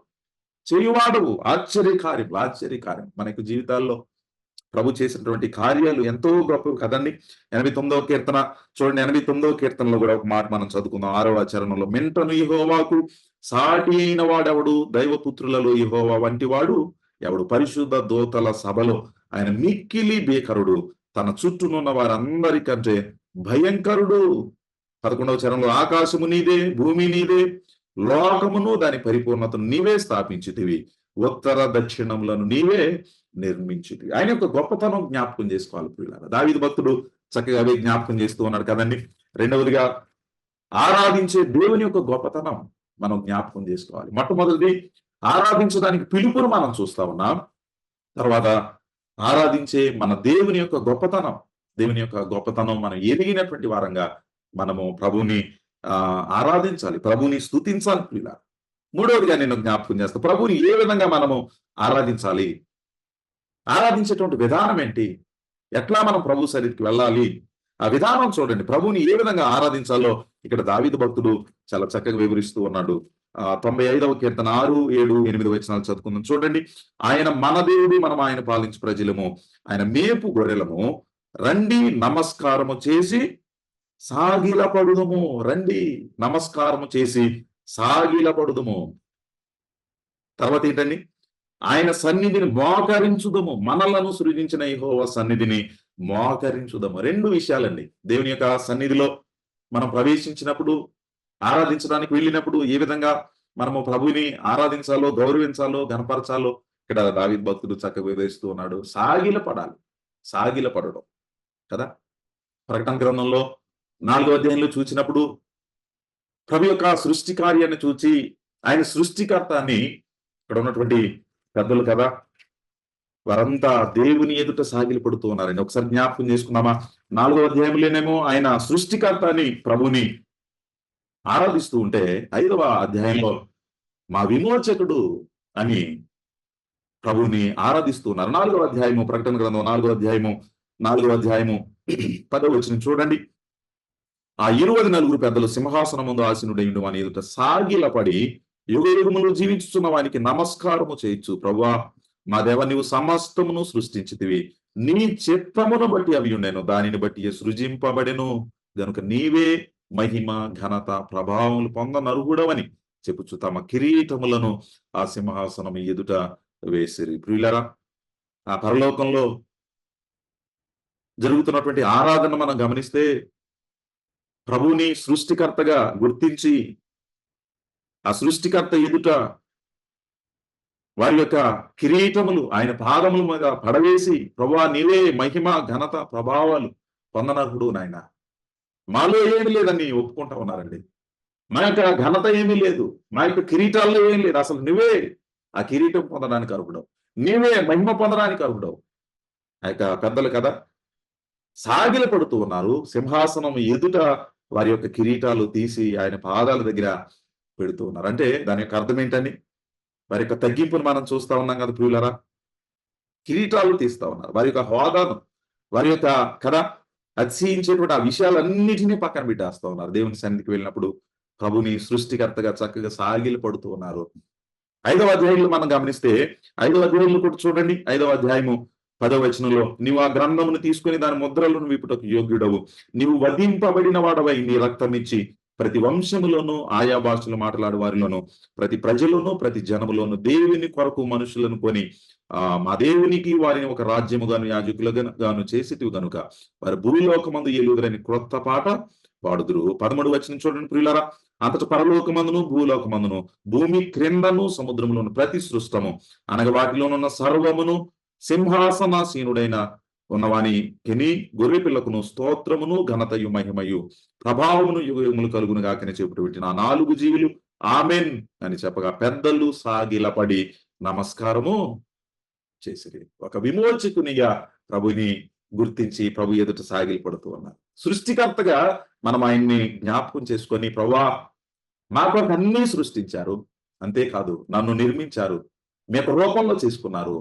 చేయువాడవు. ఆశ్చర్య కార్యం మనకు జీవితాల్లో ప్రభు చేసినటువంటి కార్యాలు ఎంతో గొప్పవి కదండి. 89వ కీర్తన చూడండి. 89వ కీర్తనలో కూడా ఒక మాట మనం చదువుకుందాం. 6వ చరణంలో, మెంటను యెహోవాకు సాటి అయిన వాడెవడు, దైవపుత్రులలో యెహోవా వంటి వాడు ఎవడు, పరిశుద్ధ దూతల సభలో ఆయన మిక్కిలి భీకరుడు, తన చుట్టూనున్న వారందరికంటే భయంకరుడు. 11వ చరణంలో, ఆకాశము నీదే, భూమి నీదే, లోకమును దాని పరిపూర్ణతను నీవే స్థాపించితివి, ఉత్తర దక్షిణములను నీవే నిర్మించితివి. ఆయన యొక్క గొప్పతనం జ్ఞాపకం చేసుకోవాలి ప్రియులారా. దావీదు భక్తుడు చక్కగా అవే జ్ఞాపకం చేస్తూ ఉన్నాడు కదండి. రెండవదిగా, ఆరాధించే దేవుని యొక్క గొప్పతనం మనం జ్ఞాపకం చేసుకోవాలి. మొట్టమొదటిది, ఆరాధించడానికి పిలుపును మనం చూస్తా ఉన్నాం. తర్వాత ఆరాధించే మన దేవుని యొక్క గొప్పతనం మనం ఎదిగినటువంటి వారంగా మనము ప్రభుని ఆరాధించాలి, ప్రభుని స్తుతించాలి ప్రియులారా. మూడవదిగా నేను జ్ఞాపకం చేస్తాను, ప్రభుని ఏ విధంగా మనము ఆరాధించాలి, ఆరాధించేటువంటి విధానం ఏంటి, ఎట్లా మనం ప్రభు సన్నిధికి వెళ్ళాలి, ఆ విధానం చూడండి. ప్రభుని ఏ విధంగా ఆరాధించాలో ఇక్కడ దావీదు భక్తుడు చాలా చక్కగా వివరిస్తూ ఉన్నాడు. 95వ కీర్తన 6, 7, 8 వచనాలు చదువుకుందాం. చూడండి, ఆయన మన దేవుడు, మనం ఆయన పాలించు ప్రజలము, ఆయన మేపు గొర్రెలము, రండి నమస్కారము చేసి సాగిలపడుదుము. రండి నమస్కారము చేసి సాగిలపడుదుము. తర్వాత ఏంటండి, ఆయన సన్నిధిని మోకరించుదము. మనలను సృజించిన యెహోవా సన్నిధిని మోకరించుదము. రెండు విషయాలండి. దేవుని యొక్క సన్నిధిలో మనం ప్రవేశించినప్పుడు, ఆరాధించడానికి వెళ్ళినప్పుడు ఏ విధంగా మనము ప్రభుని ఆరాధించాలో, గౌరవించాలో, గణపరచాలో ఇక్కడ దావీదు భక్తుడు చక్కగా వివరిస్తూ ఉన్నాడు. సాగిలపడడం కదా. ప్రకటన గ్రంథంలో 4వ అధ్యాయంలో చూసినప్పుడు ప్రభు యొక్క సృష్టి కార్యాన్ని చూచి ఆయన సృష్టికర్త అని ఇక్కడ ఉన్నటువంటి పెద్దలు కదా, వారంతా దేవుని ఎదుట సాగిలపడుతూ ఉన్నారండి. ఒకసారి జ్ఞాపకం చేసుకున్నామా? 4వ అధ్యాయంలోనేమో ఆయన సృష్టికర్త అని ప్రభుని ఆరాధిస్తూ ఉంటే, 5వ అధ్యాయంలో మా విమోచకుడు అని ప్రభుని ఆరాధిస్తూ ఉన్నారు. 4వ అధ్యాయము, ప్రకటన గ్రంథం 4వ అధ్యాయము 10వ వచనం చూడండి. ఆ 24 పెద్దలు సింహాసనం ముందు ఆసీనుడైండు వాని ఎదుట సాగిలపడి యుగయుగములు జీవించుచున్న వానికి నమస్కారము చేయొచ్చు. ప్రభువా మా దేవ, నీవు సమస్తమును సృష్టించితివి, నీ చిత్తమును బట్టి అవి ఉండెను, దానిని బట్టి సృజింపబడెను, గనుక నీవే మహిమ ఘనత ప్రభావములు పొందనర్హుడవని చెప్పుచు తమ కిరీటములను ఆ సింహాసనం ఎదుట వేసిరి. ప్రియులారా, ఆ పరలోకంలో జరుగుతున్నటువంటి ఆరాధన మనం గమనిస్తే ప్రభువుని సృష్టికర్తగా గుర్తించి ఆ సృష్టికర్త ఎదుట వారి యొక్క కిరీటములు ఆయన పాదముల మీద పడవేసి, ప్రభువా నీవే మహిమ ఘనత ప్రభావాలు పొందనర్హుడు నాయన, మాలో ఏమి లేదని ఒప్పుకుంటా ఉన్నారండి. మా యొక్క ఘనత ఏమీ లేదు, మా యొక్క కిరీటాల్లో ఏం లేదు, అసలు నువ్వే ఆ కిరీటం పొందడానికి అర్హుడవు, నీవే మహిమ పొందడానికి అర్హుడవు. ఆ యొక్క పెద్దలు కదా సాగిల పడుతూ ఉన్నారు. సింహాసనం ఎదుట వారి యొక్క కిరీటాలు తీసి ఆయన పాదాల దగ్గర పెడుతూ ఉన్నారు. అంటే దాని యొక్క అర్థం ఏంటని, వారి యొక్క తగ్గింపును మనం చూస్తా ఉన్నాం కదా ప్రియులరా. కిరీటాలు తీస్తా ఉన్నారు, వారి యొక్క హోదాను, వారి యొక్క కదా అతిశయించేటువంటి ఆ విషయాలన్నిటినీ పక్కన పెట్టేస్తా ఉన్నారు. దేవుని సన్నిధికి వెళ్ళినప్పుడు ప్రభుని సృష్టికర్తగా చక్కగా సాగిలు పడుతూ ఉన్నారు. 5వ అధ్యాయంలో మనం గమనిస్తే 5వ అధ్యాయంలో కూడా చూడండి, 5వ అధ్యాయము 10వ వచనంలో, నీవు ఆ గ్రంథమును తీసుకుని దాని ముద్రలను విప్పుటకు యోగ్యుడవు, నీవు వధింపబడిన వాడవై నీ రక్తం ఇచ్చి ప్రతి వంశములోను ఆయా భాషలు మాట్లాడే వారిలోను ప్రతి ప్రజలను ప్రతి జనములోను దేవుని కొరకు మనుషులను కొని మా దేవునికి వారిని ఒక రాజ్యముగాను యాజకులుగాను చేసిటివి గనుక వారి భూలోకమందు ఎలుగురని క్రొత్త పాట పాడుదురు. 13వ వచనం చూడండి ప్రియులారా, అంతటి పరలోకమందును భూలోకమందును భూమి క్రిందను సముద్రములోను ప్రతి సృష్టము అనగా వాటిలోనున్న సర్వమును సింహాసనాసీనుడైన ఉన్నవాని కెని గొర్రె పిల్లకును స్తోత్రమును ఘనతయు మహిమయు ప్రభావమును యుగములు కలుగును గాకని చెప్పుట పెట్టిన 4 జీవులు ఆమెన్ అని చెప్పగా పెద్దలు సాగిలపడి నమస్కారము చేసిరి. ఒక విమోచకునిగా ప్రభుని గుర్తించి ప్రభు ఎదుట సాగిలి పడుతూ ఉన్నారు. సృష్టికర్తగా మనం ఆయన్ని జ్ఞాపకం చేసుకొని, ప్రభువా మా కొరకు అన్నీ సృష్టించారు, అంతేకాదు నన్ను నిర్మించారు, మీ యొక్క రూపంలో చేసుకున్నారు,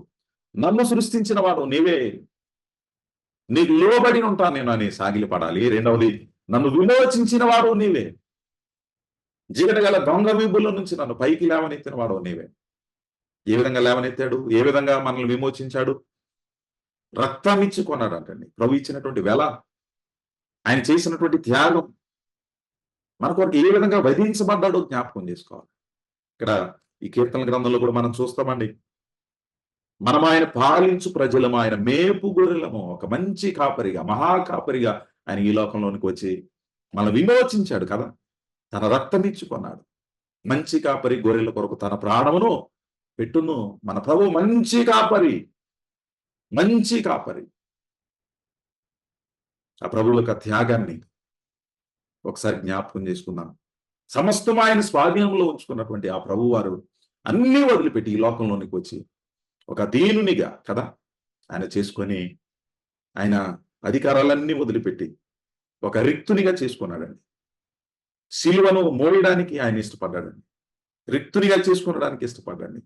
నన్ను సృష్టించిన వాడు నీవే, నీకు లోబడి ఉంటాను నేను అని సాగిలి పడాలి. రెండవది, నన్ను విమోచించిన వాడు నీవే, జీవిత గల దొంగ వీపుల నుంచి నన్ను పైకి లేవనెత్తిన వాడు నీవే. ఏ విధంగా లేవనెత్తాడు, ఏ విధంగా మనల్ని విమోచించాడు? రక్తం ఇచ్చి కొన్నాడు అంటండి. ప్రభు ఇచ్చినటువంటి వెల, ఆయన చేసినటువంటి త్యాగం, మన కొరకు ఏ విధంగా వధించబడ్డాడో జ్ఞాపకం చేసుకోవాలి. ఇక్కడ ఈ కీర్తన గ్రంథంలో కూడా మనం చూస్తామండి, మనం ఆయన పాలించు ప్రజలము, ఆయన మేపు గొర్రెలము, ఒక మంచి కాపరిగా మహాకాపరిగా ఆయన ఈ లోకంలోనికి వచ్చి మనం విమోచించాడు కదా, తన రక్తం ఇచ్చుకున్నాడు. మంచి కాపరి గొర్రెల కొరకు తన ప్రాణమును పెట్టును. మన ప్రభు మంచి కాపరి, మంచి కాపరి. ఆ ప్రభు యొక్క త్యాగాన్ని ఒకసారి జ్ఞాపకం చేసుకుందాం. సమస్తం ఆయన స్వాధీనంలో ఉంచుకున్నటువంటి ఆ ప్రభు వారు అన్ని వదిలిపెట్టి ఈ లోకంలోనికి వచ్చి ఒక దీనునిగా కదా ఆయన చేసుకొని, ఆయన అధికారాలన్నీ వదిలిపెట్టి ఒక రిక్తునిగా చేసుకున్నాడండి. శిలువను మోయడానికి ఆయన ఇష్టపడ్డాడండి, రిక్తునిగా చేసుకునడానికి ఇష్టపడ్డాడండి.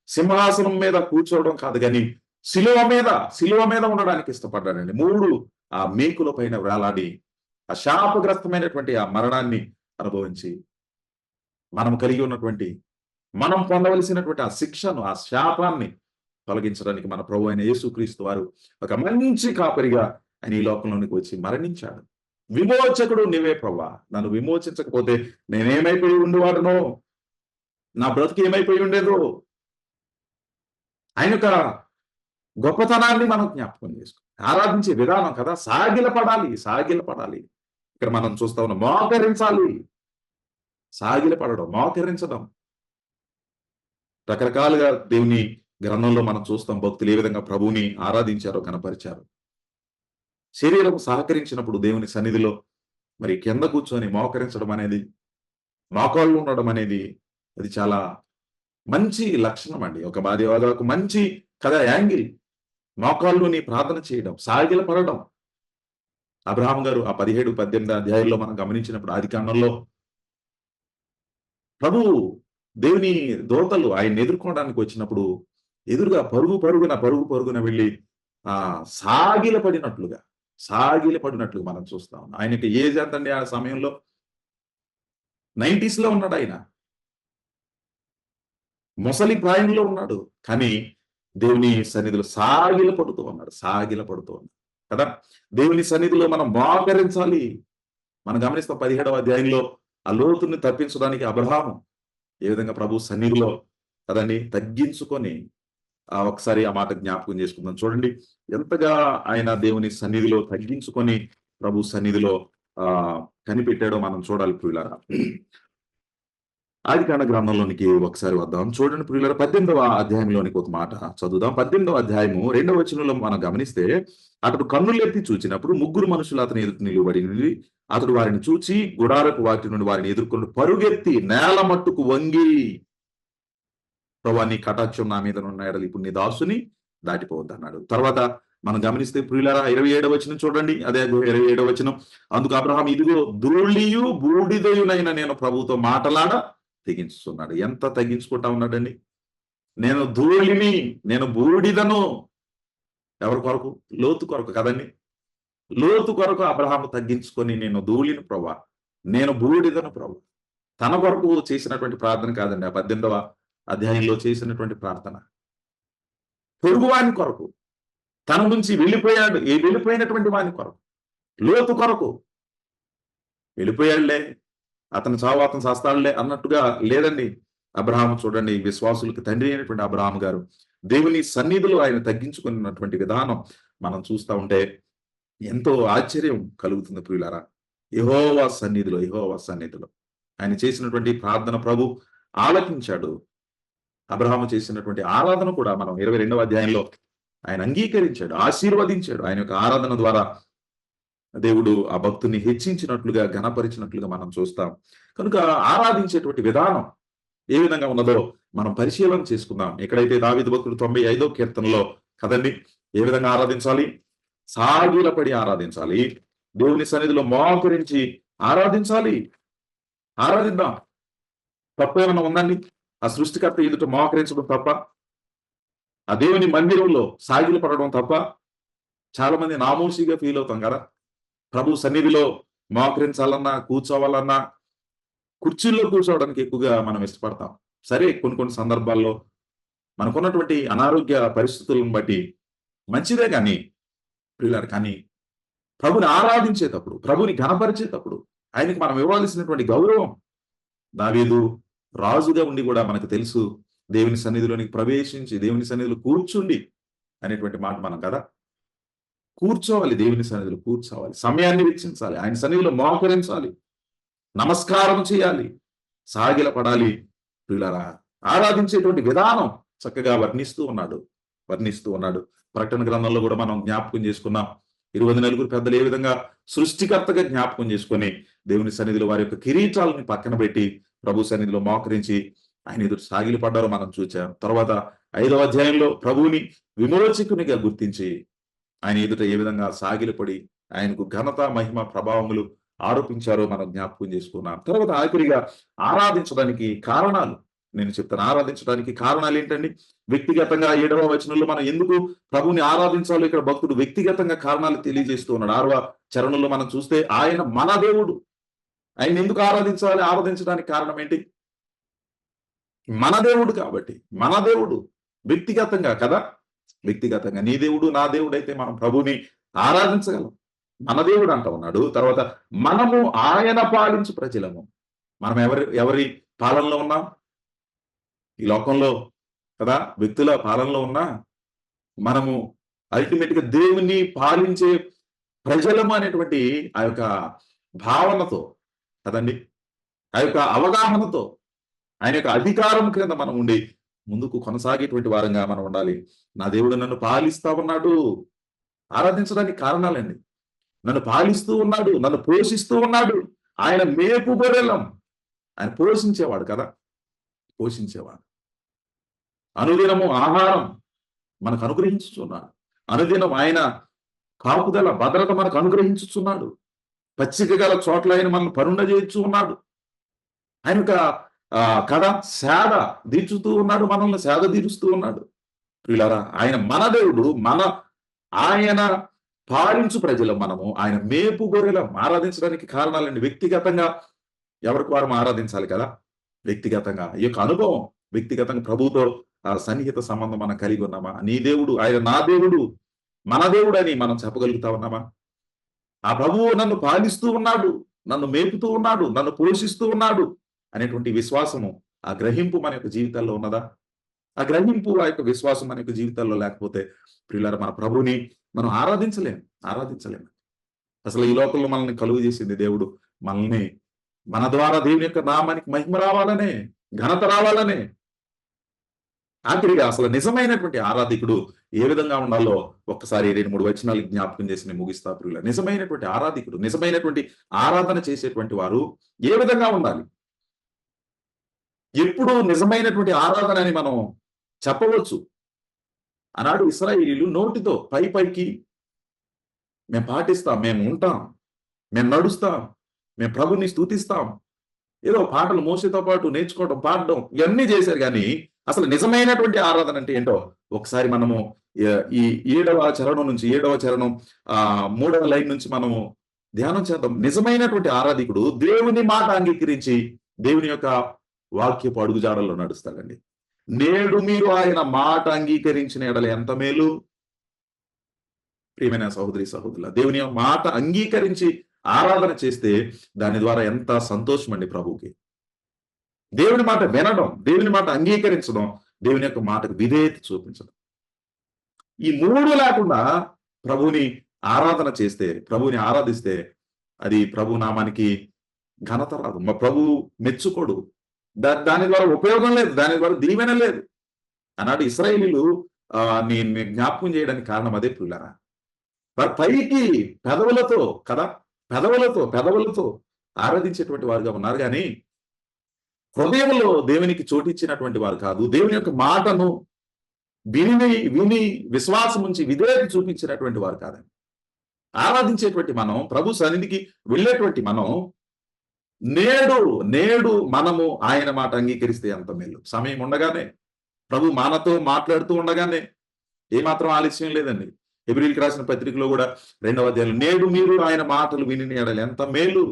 సింహాసనం మీద కూర్చోవడం కాదు కానీ శిలువ మీద ఉండడానికి ఇష్టపడ్డాడండి. 3 ఆ మేకుల పైన వేలాడి ఆ శాపగ్రస్తమైనటువంటి ఆ మరణాన్ని అనుభవించి మనం కలిగి ఉన్నటువంటి, మనం పొందవలసినటువంటి ఆ శిక్షను, ఆ శాపాన్ని తొలగించడానికి మన ప్రభు అయిన యేసుక్రీస్తు వారు ఒక మంచి కాపరిగా ఆయన ఈ లోకంలోనికి వచ్చి మరణించాడు. విమోచకుడు నీవే ప్రభువా, నన్ను విమోచించకపోతే నేనేమైపోయి ఉండేవాడునో, నా బ్రతుకు ఏమైపోయి ఉండేదో. ఆయన యొక్క గొప్పతనాన్ని మనం జ్ఞాపకం చేసుకో, ఆరాధించే విధానం కదా, సాగిలపడాలి. ఇక్కడ మనం చూస్తా ఉన్నాం, మోకరించాలి. సాగిలపడడం, మోకరించడం. రకరకాలుగా దేవుని గ్రంథంలో మనం చూస్తాం, భక్తులు ఏ విధంగా ప్రభువుని ఆరాధించారో, కనపరిచారు. శరీరం సహకరించినప్పుడు దేవుని సన్నిధిలో మరి కింద కూర్చొని మోకరించడం అనేది, మోకాళ్ళు ఉండడం అనేది అది చాలా మంచి లక్షణం అండి. ఒక మంచి కదా యాంగిల్. మోకాళ్ళుని ప్రార్థన చేయడం, సాగిల పడడం. అబ్రహాం గారు ఆ 17, 18 అధ్యాయుల్లో మనం గమనించినప్పుడు ఆదికాండంలో ప్రభు దేవుని దూతలు ఆయన ఎదుర్కోవడానికి వచ్చినప్పుడు ఎదురుగా పరుగున వెళ్ళి సాగిల పడినట్లుగా మనం చూస్తా ఉన్నాం. ఆయనకి ఏజ్ ఎంతండి ఆ సమయంలో? 90s లో ఉన్నాడు ఆయన, ముసలి ప్రాయంలో ఉన్నాడు. కానీ దేవుని సన్నిధిలో సాగిల పడుతూ ఉన్నాడు కదా. దేవుని సన్నిధిలో మనం మోకరించాలి. మనం గమనిస్తాం 17వ అధ్యాయంలో ఆ లోతుని తప్పించడానికి అబ్రహాము ఏ విధంగా ప్రభు సన్నిధిలో కదండి తగ్గించుకొని ఒకసారి ఆ మాట జ్ఞాపకం చేసుకుందాం. చూడండి ఎంతగా ఆయన దేవుని సన్నిధిలో తగ్గించుకొని ప్రభు సన్నిధిలో కనిపెట్టాడో మనం చూడాలి ప్రియులారా. ఆదికాండ గ్రంథంలోనికి ఒకసారి వద్దాం. చూడండి ప్రియులారా, 18వ అధ్యాయంలోనికి ఒక మాట చదువుదాం. 18వ అధ్యాయము 2వ వచనంలో మనం గమనిస్తే, అతడు కన్నులెత్తి చూచినప్పుడు 3 మనుషులు అతని ఎదుట నిలువబడి ఉండి, అతడు వారిని చూచి గుడారపు వాటి నుండి వారిని ఎదుర్కొని పరుగెత్తి నేల మట్టుకు వంగి, ప్రభువా నీ కటాక్షం నా మీద ఉన్న ఎడల ఇప్పుడు నీ దాసుని దాటిపోవద్దు అన్నాడు. తర్వాత మనం గమనిస్తే ప్రియులారా 27వ వచనం చూడండి. అదే 27వ వచనం, అందుకు అబ్రహాము ఇదిగో ధూళియు బూడిదయునైన నేను ప్రభుతో మాటలాడ తెగించుతున్నాడు. ఎంత తగ్గించుకుంటా ఉన్నాడండి. నేను ధూళిని, నేను బూడిదను. ఎవరి కొరకు? లోతు కొరకు కదండి. లోతు కొరకు అబ్రహాము తగ్గించుకొని నేను ధూళిని ప్రభా, నేను బూడిదను ప్రభు. తన కొరకు చేసినటువంటి ప్రార్థన కాదండి. ఆ 18వ అధ్యాయంలో చేసినటువంటి ప్రార్థన పొరుగువాని కొరకు, తన నుంచి వెళ్ళిపోయినటువంటి వాని కొరకు, లోతు కొరకు. వెళ్ళిపోయాడులే, అతను చావు అతను చేస్తాడులే అన్నట్టుగా లేదండి. అబ్రహాము చూడండి, విశ్వాసులకు తండ్రి అయినటువంటి అబ్రహాము గారు దేవుని సన్నిధిలో ఆయన తగ్గించుకున్నటువంటి విధానం మనం చూస్తూ ఉంటే ఎంతో ఆశ్చర్యం కలుగుతుంది ప్రియులారా. యెహోవా సన్నిధిలో ఆయన చేసినటువంటి ప్రార్థన ప్రభు ఆలకించాడు. అబ్రహాము చేసినటువంటి ఆరాధన కూడా మనం 22వ అధ్యాయంలో ఆయన అంగీకరించాడు, ఆశీర్వదించాడు. ఆయన యొక్క ఆరాధన ద్వారా దేవుడు ఆ భక్తుని హెచ్చించినట్లుగా, ఘనపరిచినట్లుగా మనం చూస్తాం. కనుక ఆరాధించేటువంటి విధానం ఏ విధంగా ఉన్నదో మనం పరిశీలన చేసుకుందాం. ఎక్కడైతే దావీదు భక్తుడు 95వ కీర్తనలో కదండి ఏ విధంగా ఆరాధించాలి? సాగిలపడి ఆరాధించాలి. దేవుని సన్నిధిలో మోకరించి ఆరాధించాలి. ఆరాధిద్దాం. తప్పేమన్నా ఉందండి? ఆ సృష్టికర్త ఎదుట మోకరించడం తప్ప? ఆ దేవుని మందిరంలో సాగిలు పడడం తప్ప? చాలా మంది నామోషిగా ఫీల్ అవుతాం కదా. ప్రభు సన్నిధిలో మోకరించాలన్నా, కూర్చోవాలన్నా కుర్చీల్లో కూర్చోవడానికి ఎక్కువగా మనం ఇష్టపడతాం. సరే, కొన్ని సందర్భాల్లో మనకున్నటువంటి అనారోగ్య పరిస్థితులను బట్టి మంచిదే కానీ ప్రియులారా, కానీ ప్రభుని ఆరాధించేటప్పుడు, ప్రభుని ఘనపరిచేటప్పుడు ఆయనకి మనం ఇవ్వాల్సినటువంటి గౌరవం, దావీదు రాజుగా ఉండి కూడా మనకు తెలుసు దేవుని సన్నిధిలోనికి ప్రవేశించి దేవుని సన్నిధిలో కూర్చుండి అనేటువంటి మాట మనం కదా. కూర్చోవాలి, దేవుని సన్నిధిలో కూర్చోవాలి, సమయాన్ని వెచ్చించాలి, ఆయన సన్నిధిలో మోకరించాలి, నమస్కారం చేయాలి, సాగిల పడాలి. ప్రియులారా, ఆరాధించేటువంటి విధానం చక్కగా వర్ణిస్తూ ఉన్నాడు. ప్రకటన గ్రంథంలో కూడా మనం జ్ఞాపకం చేసుకున్నాం. 24 పెద్దలు ఏ విధంగా సృష్టికర్తగా జ్ఞాపకం చేసుకొని దేవుని సన్నిధిలో వారి యొక్క కిరీటాలని పక్కన పెట్టి ప్రభు సన్నిధిలో మోకరించి ఆయన ఎదురు సాగిలి పడ్డారో మనం చూచాం. తర్వాత 5వ అధ్యాయంలో ప్రభువుని విమోచకునిగా గుర్తించి ఆయన ఎదుట ఏ విధంగా సాగిలపడి ఆయనకు ఘనత, మహిమ, ప్రభావములు ఆరోపించారో మనం జ్ఞాపకం చేసుకున్నాం. తర్వాత ఆఖరిగా ఆరాధించడానికి కారణాలు నేను చెప్తాను. ఆరాధించడానికి కారణాలు ఏంటండి? వ్యక్తిగతంగా 7వ వచనంలో మనం ఎందుకు ప్రభుని ఆరాధించాలో ఇక్కడ భక్తుడు వ్యక్తిగతంగా కారణాలు తెలియజేస్తూ ఉన్నాడు. 6వ చరణంలో మనం చూస్తే ఆయన మన దేవుడు, ఆయన ఎందుకు ఆరాధించాలి? ఆరాధించడానికి కారణం ఏంటి? మన దేవుడు కాబట్టి. మన దేవుడు వ్యక్తిగతంగా కదా. వ్యక్తిగతంగా నీ దేవుడు నా దేవుడు అయితే మనం ప్రభుని ఆరాధించగలం. మన దేవుడు అంటా ఉన్నాడు. తర్వాత మనము ఆయన పాలించు ప్రజలము. మనం ఎవరి పాలనలో ఉన్నాం? ఈ లోకంలో కదా వ్యక్తుల పాలనలో ఉన్నా మనము అల్టిమేట్ గా దేవుని పాలించే ప్రజలము అనేటువంటి ఆ యొక్క భావనతో కదండి, ఆ యొక్క అవగాహనతో ఆయన యొక్క అధికారం క్రింద మనం ఉండి ముందుకు కొనసాగేటువంటి వారంగా మనం ఉండాలి. నా దేవుడు నన్ను పాలిస్తా ఉన్నాడు. ఆరాధించడానికి కారణాలండి. నన్ను పాలిస్తూ ఉన్నాడు, నన్ను పోషిస్తూ ఉన్నాడు. ఆయన మేపు గొర్రెలం. ఆయన పోషించేవాడు కదా, పోషించేవాడు. అనుదినము ఆహారం మనకు అనుగ్రహించుచున్నాడు. అనుదినం ఆయన కాపుదల, భద్రత మనకు అనుగ్రహించుచున్నాడు. పచ్చిక గల చోట్ల ఆయన మనల్ని పరుండజేయచ్చు ఉన్నాడు. ఆయన యొక్క సేద తీర్చుతూ ఉన్నాడు, మనల్ని సేద తీరుస్తూ ఉన్నాడు. ప్రియులారా, ఆయన మన దేవుడు, ఆయన పాలించు ప్రజలు మనము, ఆయన మేపు గొర్రెలం. ఆరాధించడానికి కారణాలండి. వ్యక్తిగతంగా ఎవరికి వారు ఆరాధించాలి కదా. వ్యక్తిగతంగా ఈ యొక్క అనుభవం, వ్యక్తిగతంగా ప్రభువుతో సన్నిహిత సంబంధం మనం కలిగి ఉన్నామా? నీ దేవుడు, ఆయన నా దేవుడు, మన దేవుడు అని మనం చెప్పగలుగుతా ఉన్నామా? ఆ ప్రభువు నన్ను పాలిస్తూ ఉన్నాడు, నన్ను మేపుతూ ఉన్నాడు, నన్ను పోషిస్తూ ఉన్నాడు అనేటువంటి విశ్వాసము, ఆ గ్రహింపు మన యొక్క జీవితాల్లో ఉన్నదా? ఆ గ్రహింపు, ఆ యొక్క విశ్వాసం మన యొక్క జీవితాల్లో లేకపోతే ప్రియులారా మన ప్రభువుని మనం ఆరాధించలేం. అసలు ఈ లోకంలో మనల్ని కలుగు చేసింది దేవుడు. మనల్ని మన ద్వారా దేవుని యొక్క నామానికి మహిమ రావాలనే, ఘనత రావాలనే. ఆఖరిగా అసలు నిజమైనటువంటి ఆరాధికుడు ఏ విధంగా ఉండాలో ఒక్కసారి 2, 3 వచనాలు జ్ఞాపకం చేసి నేను ముగిస్తా ప్రియులారా. నిజమైనటువంటి ఆరాధికుడు, నిజమైనటువంటి ఆరాధన చేసేటువంటి వారు ఏ విధంగా ఉండాలి? ఎప్పుడు నిజమైనటువంటి ఆరాధన అని మనం చెప్పవచ్చు. ఆనాడు ఇశ్రాయేలీయులు నోటితో పైకి మేము పాటిస్తాం, మేము ఉంటాం, మేము నడుస్తాం, మేము ప్రభుని స్తుతిస్తాం. ఏదో పాటలు మోసేతో పాటు నేర్చుకోవడం, పాడడం ఇవన్నీ చేశారు గాని అసలు నిజమైనటువంటి ఆరాధన అంటే ఏంటో ఒకసారి మనము ఈ 7వ చరణం నుంచి 7వ చరణం 3వ లైన్ నుంచి మనము ధ్యానం చేద్దాం. నిజమైనటువంటి ఆరాధికుడు దేవుని మాట అంగీకరించి దేవుని యొక్క వాక్యపు అడుగుజాడల్లో నడుస్తాడండి. నేడు మీరు ఆయన మాట అంగీకరించిన ఎడల ఎంత మేలు. ప్రియమైన సహోదరి సహోదరుల, దేవుని మాట అంగీకరించి ఆరాధన చేస్తే దాని ద్వారా ఎంత సంతోషం అండి ప్రభువుకి. దేవుని మాట వినడం, దేవుని మాట అంగీకరించడం, దేవుని యొక్క మాటకు విధేయత చూపించడం, ఈ 3 లేకుండా ప్రభువుని ఆరాధన చేస్తే, ప్రభువుని ఆరాధిస్తే అది ప్రభు నామానికి ఘనత రాదు. మా ప్రభు మెచ్చుకోడు. దాని ద్వారా ఉపయోగం లేదు, దాని ద్వారా దీవెన లేదు. ఆనాడు ఇశ్రాయేలీయులు నేను జ్ఞాపకం చేయడానికి కారణం అదే ప్రియులారా. వారు పైకి పెదవులతో కదా, పెదవులతో ఆరాధించేటువంటి వారుగా ఉన్నారు కానీ హృదయంలో దేవునికి చోటిచ్చినటువంటి వారు కాదు. దేవుని యొక్క మాటను విని విశ్వాసం ఉంచి విధేయత చూపించినటువంటి వారు కాదండి. ఆరాధించేటువంటి మనం, ప్రభు సన్నిధికి వెళ్ళేటువంటి మనం నేడు మనము ఆయన మాట అంగీకరిస్తే ఎంత మేలు. సమయం ఉండగానే, ప్రభు మనతో మాట్లాడుతూ ఉండగానే, ఏమాత్రం ఆలస్యం లేదండి. హెబ్రీయులకు రాసిన పత్రికలో కూడా 2వ అధ్యాయంలో నేడు మీరు ఆయన మాటలు విని ఎడల ఎంత మేలు.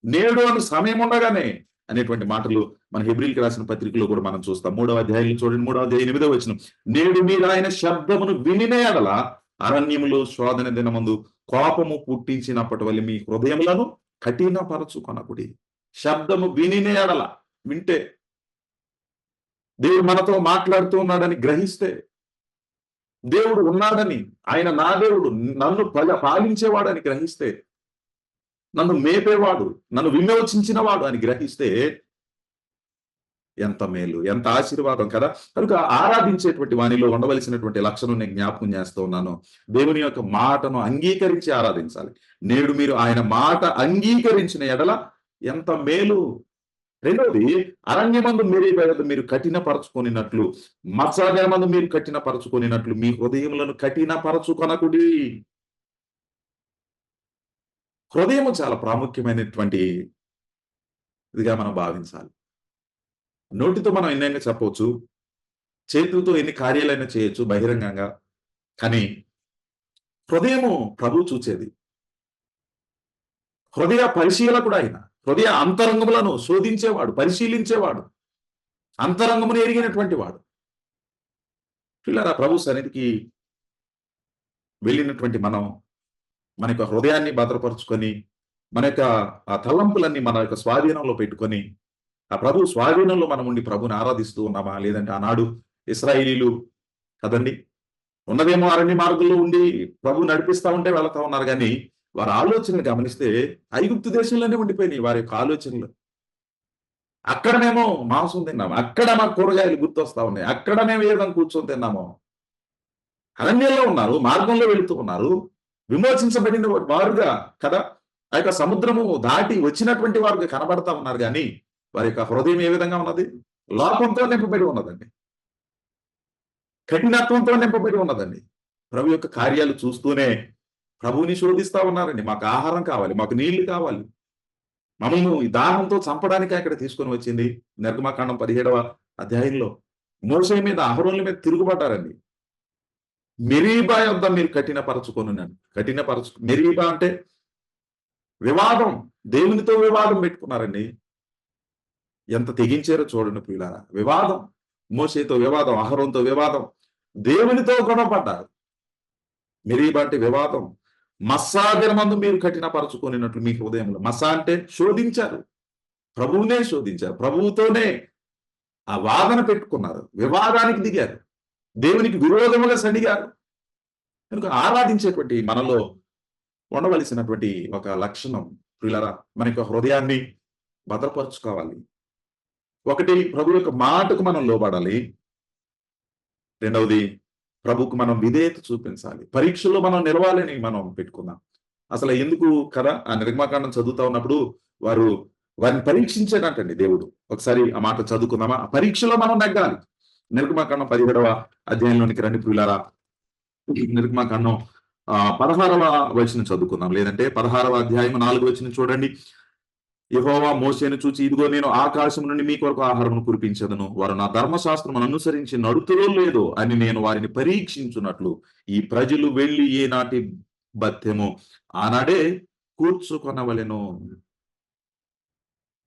నేడు అని సమయం ఉండగానే అనేటువంటి మాటలు మన హెబ్రీయులకు రాసిన పత్రికలో కూడా మనం చూస్తాం. 3వ అధ్యాయంలో చూడండి, 3వ అధ్యాయం 8వ వచనం. నేడు మీరు ఆయన శబ్దమును వినిన ఎడల అరణ్యములో శోధన దినమందు కోపము పుట్టించినప్పటి వల్ల మీ హృదయములను కఠినపరచుకొనకుడి. శబ్దము వినిన ఎడల, వింటే దేవుడు మనతో మాట్లాడుతూ ఉన్నాడని గ్రహిస్తే, దేవుడు ఉన్నాడని, ఆయన నా దేవుడు, నన్ను పాలించేవాడని గ్రహిస్తే, నన్ను మేపేవాడు, నన్ను విమోచించిన వాడు అని గ్రహిస్తే ఎంత మేలు, ఎంత ఆశీర్వాదం కదా. కనుక ఆరాధించేటువంటి వానిలో ఉండవలసినటువంటి లక్షణం నేను జ్ఞాపకం చేస్తూ ఉన్నాను. దేవుని యొక్క మాటను అంగీకరించి ఆరాధించాలి. నేడు మీరు ఆయన మాట అంగీకరించిన ఎడల ఎంత మేలు. రెండవది, అరణ్యమందు మీరు కఠినపరచుకొనినట్లు, మత్స్యమందు మీరు కఠినపరచుకొనినట్లు మీ హృదయములను కఠినపరచుకొనకుడి. హృదయము చాలా ప్రాముఖ్యమైనటువంటి ఇదిగా మనం భావించాలి. నోటితో మనం ఎన్నైనా చెప్పవచ్చు, చేతులతో ఎన్ని కార్యాలైనా చేయొచ్చు బహిరంగంగా, కానీ హృదయము ప్రభు చూచేది. హృదయ పరిశీలకుడు ఆయన. హృదయ అంతరంగములను శోధించేవాడు, పరిశీలించేవాడు, అంతరంగమును ఎరిగినటువంటి వాడు. పిల్లరా, ప్రభు సన్నిధికి వెళ్ళినటువంటి మనం మన యొక్క హృదయాన్ని భద్రపరుచుకొని, మన యొక్క ఆ తలంపులన్నీ మన యొక్క స్వాధీనంలో పెట్టుకొని, ఆ ప్రభు స్వాధీనంలో మనం ఉండి ప్రభుని ఆరాధిస్తూ ఉన్నామా? లేదంటే ఆనాడు ఇశ్రాయేలీయులు కదండి, ఉన్నదేమో అరణ్య మార్గంలో ఉండి ప్రభు నడిపిస్తా ఉంటే వెళతా ఉన్నారు కానీ వారి ఆలోచనలు గమనిస్తే ఐగుప్తు దేశంలోనే ఉండిపోయినాయి వారి యొక్క ఆలోచనలు. అక్కడనేమో మాంసం తిన్నాము, అక్కడ మాకు కూరగాయలు గుర్తొస్తా ఉన్నాయి, అక్కడ మేము ఏదైనా కూర్చొని తిన్నాము. అరణ్యంలో ఉన్నారు, మార్గంలో వెళుతూ ఉన్నారు, విమోచించబడిన వారుగా కదా, ఆ యొక్క సముద్రము దాటి వచ్చినటువంటి వారుగా కనబడతా ఉన్నారు. కానీ వారి యొక్క హృదయం ఏ విధంగా ఉన్నది? లోపంతో నింపబడి ఉన్నదండి, కఠినత్వంతో నింపబడి ఉన్నదండి. ప్రభు యొక్క కార్యాలు చూస్తూనే ప్రభువుని శోధిస్తా ఉన్నారండి. మాకు ఆహారం కావాలి, మాకు నీళ్లు కావాలి, మమ్మల్ని ఈ దాహంతో చంపడానికి అక్కడ తీసుకొని వచ్చింది. నిర్గమకాండం 17వ అధ్యాయంలో మోషే మీద, అహరోనుల మీద తిరుగుబడ్డారండి. మెరీబా యొద్ద మీరు కఠినపరచుకొనున్నాను. మెరీబా అంటే వివాదం, దేవునితో వివాదం పెట్టుకున్నారండి. ఎంత తెగించారో చూడండి ప్రియులారా. వివాదం, మోషేతో వివాదం, అహరోనుతో వివాదం, దేవునితో గొడవపడ్డారు. మెరీబా అంటే వివాదం. మస్సా దినమందు మీరు కఠినపరచుకొనినట్లు మీ హృదయంలో. మస్సా అంటే శోధించారు, ప్రభువునే శోధించారు, ప్రభువుతోనే ఆ వాదన పెట్టుకున్నారు, వివాదానికి దిగారు, దేవునికి విరోధముగా సణిగారు. కనుక ఆరాధించేటువంటి మనలో ఉండవలసినటువంటి ఒక లక్షణం ప్రియులారా, మన యొక్క హృదయాన్ని భద్రపరుచుకోవాలి. ఒకటి, ప్రభు యొక్క మాటకు మనం లోబడాలి. రెండవది, ప్రభుకు మనం విధేయత చూపించాలి. పరీక్షల్లో మనం నిలవాలని మనం పెట్టుకుందాం. అసలు ఎందుకు కదా ఆ నిర్గమాకాండం చదువుతా ఉన్నప్పుడు వారిని పరీక్షించాడంటండి దేవుడు. ఒకసారి ఆ మాట చదువుకుందామా? ఆ పరీక్షలో మనం నెగ్గాలి. నిర్గమాకాండం 17వ అధ్యాయంలోనికి రండి ప్రియులారా. నిర్గమాకాండం 16వ వచనం చదువుకుందాం, లేదంటే 16వ అధ్యాయం 4వ వచనం చూడండి. యెహోవా మోషేను చూచి, ఇదిగో నేను ఆకాశం నుండి మీ కొరకు ఆహారమును కురిపించదను, వారు నా ధర్మశాస్త్రమును అనుసరించి నడుతురో లేదో అని నేను వారిని పరీక్షించున్నట్లు ఈ ప్రజలు వెళ్లి ఏనాటి బత్తెమో ఆనాడే కూర్చుకొనవలెను.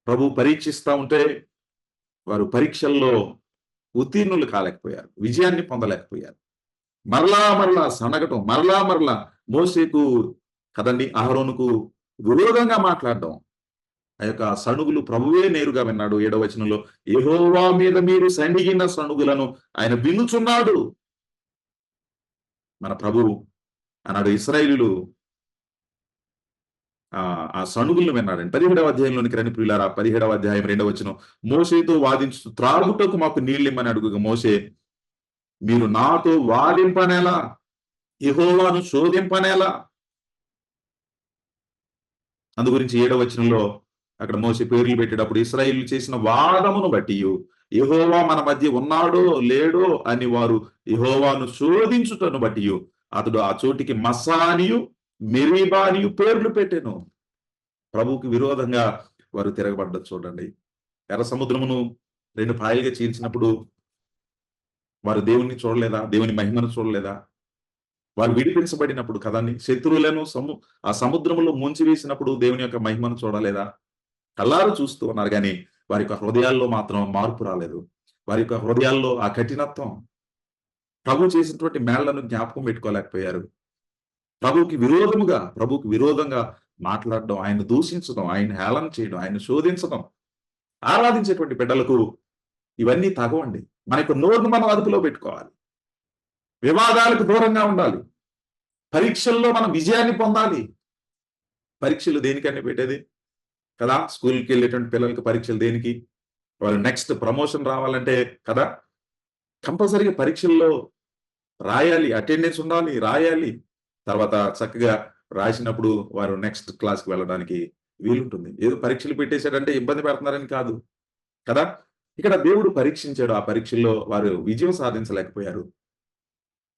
ప్రభు పరీక్షిస్తా ఉంటే వారు పరీక్షల్లో ఉత్తీర్ణులు కాలేకపోయారు, విజయాన్ని పొందలేకపోయారు. మరలా సనగటం, మరలా మోషేకు కదండి, అహరోనుకు విరోధంగా మాట్లాడడం. ఆ యొక్క సణుగులు ప్రభువే నేరుగా విన్నాడు. 7వ వచనంలో, యెహోవా మీద మీరు సణిగిన సణుగులను ఆయన వినుచున్నాడు. మన ప్రభువు అన్నాడు, ఇశ్రాయేలీయులు ఆ సణుగులను విన్నాడండి. 17వ అధ్యాయంలోనికి రండి ప్రియులారా. 17వ అధ్యాయం 2వ వచనం, మోషేతో వాదించు త్రాగుటకు మాకు నీళ్ళిమ్మని అడుగుగా మోషే, మీరు నాతో వాదింపనేలా, యెహోవాను శోధింపనేలా. అందు గురించి 7వ వచనంలో అక్కడ మోషే పేర్లు పెట్టేటప్పుడు, ఇశ్రాయేలీయులు చేసిన వాదమును బట్టి యెహోవా మన మధ్య ఉన్నాడో లేడో అని వారు యెహోవాను శోధించుటను బట్టి అతడు ఆ చోటికి మస్సానియు మెరీబానియు పేర్లు పెట్టెను. ప్రభువుకి విరోధంగా వారు తిరగబడ్డది చూడండి. ఎర్ర సముద్రమును 2 పాయలుగా చీల్చినప్పుడు వారు దేవుణ్ణి చూడలేదా? దేవుని మహిమను చూడలేదా? వారు విడిపించబడినప్పుడు కదండి, శత్రువులను ఆ సముద్రములో ముంచివేసినప్పుడు దేవుని యొక్క మహిమను చూడలేదా? కళ్ళారు చూస్తూ ఉన్నారు, కానీ వారి యొక్క హృదయాల్లో మాత్రం మార్పు రాలేదు. వారి యొక్క హృదయాల్లో ఆ కఠినత్వం, ప్రభు చేసినటువంటి మేళ్లను జ్ఞాపకం పెట్టుకోలేకపోయారు. ప్రభువుకి విరోధంగా మాట్లాడడం, ఆయన దూషించడం, ఆయన హేళన చేయడం, ఆయన శోధించడం. ఆరాధించేటువంటి బిడ్డలకు ఇవన్నీ తగవండి. మన యొక్క నోరును మనం అదుపులో పెట్టుకోవాలి. వివాదాలకు దూరంగా ఉండాలి. పరీక్షల్లో మనం విజయాన్ని పొందాలి. పరీక్షలు దేనికని పెట్టేది కదా? స్కూల్కి వెళ్ళేటువంటి పిల్లలకి పరీక్షలు దేనికి? వాళ్ళు నెక్స్ట్ ప్రమోషన్ రావాలంటే కదా, కంపల్సరీగా పరీక్షల్లో రాయాలి, అటెండెన్స్ ఉండాలి, రాయాలి. తర్వాత చక్కగా రాసినప్పుడు వారు నెక్స్ట్ క్లాస్కి వెళ్ళడానికి వీలుంటుంది. ఏదో పరీక్షలు పెట్టేశాడంటే ఇబ్బంది పెడుతున్నారని కాదు కదా. ఇక్కడ దేవుడు పరీక్షించాడు. ఆ పరీక్షల్లో వారు విజయం సాధించలేకపోయారు.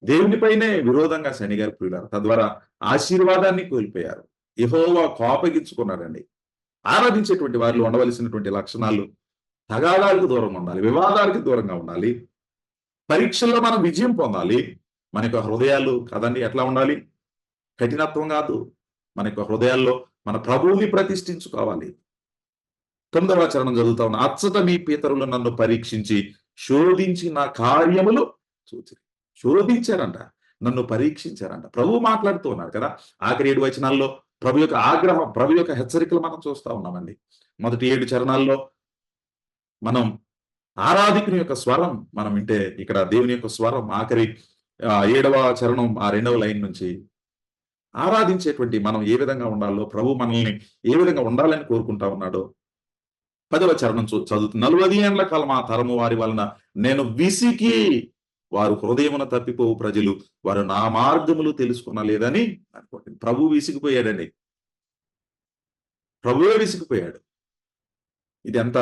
దేవునిపైనే విరోధంగా శనిగారు ప్రియులారా. తద్వారా ఆశీర్వాదాన్ని కోల్పోయారు. యెహోవా కోపగించుకున్నాడండి. ఆరాధించేటువంటి వారిలో ఉండవలసినటువంటి లక్షణాలు, తగాదాలకు దూరంగా ఉండాలి, వివాదాలకు దూరంగా ఉండాలి, పరీక్షల్లో మనం విజయం పొందాలి. మన యొక్క హృదయాలు కదండి ఎట్లా ఉండాలి? కఠినత్వం కాదు. మన యొక్క హృదయాల్లో మన ప్రభువుని ప్రతిష్ఠించుకోవాలి. 9వ చరణం చదువుతా ఉన్నా, అచ్చట మీ పితరులు నన్ను పరీక్షించి శోధించి నా కార్యములు చూచి. శోధించారంట, నన్ను పరీక్షించారంట. ప్రభువు మాట్లాడుతూ ఉన్నారు కదా. ఆఖరి 7 వచనాల్లో ప్రభు యొక్క ఆగ్రహం, ప్రభు యొక్క హెచ్చరికలు మనం చూస్తా ఉన్నామండి. మొదటి 7 చరణాల్లో మనం ఆరాధికుని యొక్క స్వరం మనం వింటే, ఇక్కడ దేవుని యొక్క స్వరం ఆఖరి 7వ చరణం ఆ 2వ లైన్ నుంచి ఆరాధించేటువంటి మనం ఏ విధంగా ఉండాలో, ప్రభు మనల్ని ఏ విధంగా ఉండాలని కోరుకుంటా ఉన్నాడో 10వ చరణం చదువుతూ, 40 ఏండ్ల కాలం ఆ తరము వారి వలన నేను విసికి, వారు హృదయమున తప్పిపోవు ప్రజలు, వారు నా మార్గములు తెలుసుకునలేదని అనుకోండి. ప్రభు విసిగిపోయాడండి. ప్రభువే విసిగిపోయాడు. ఇది ఎంత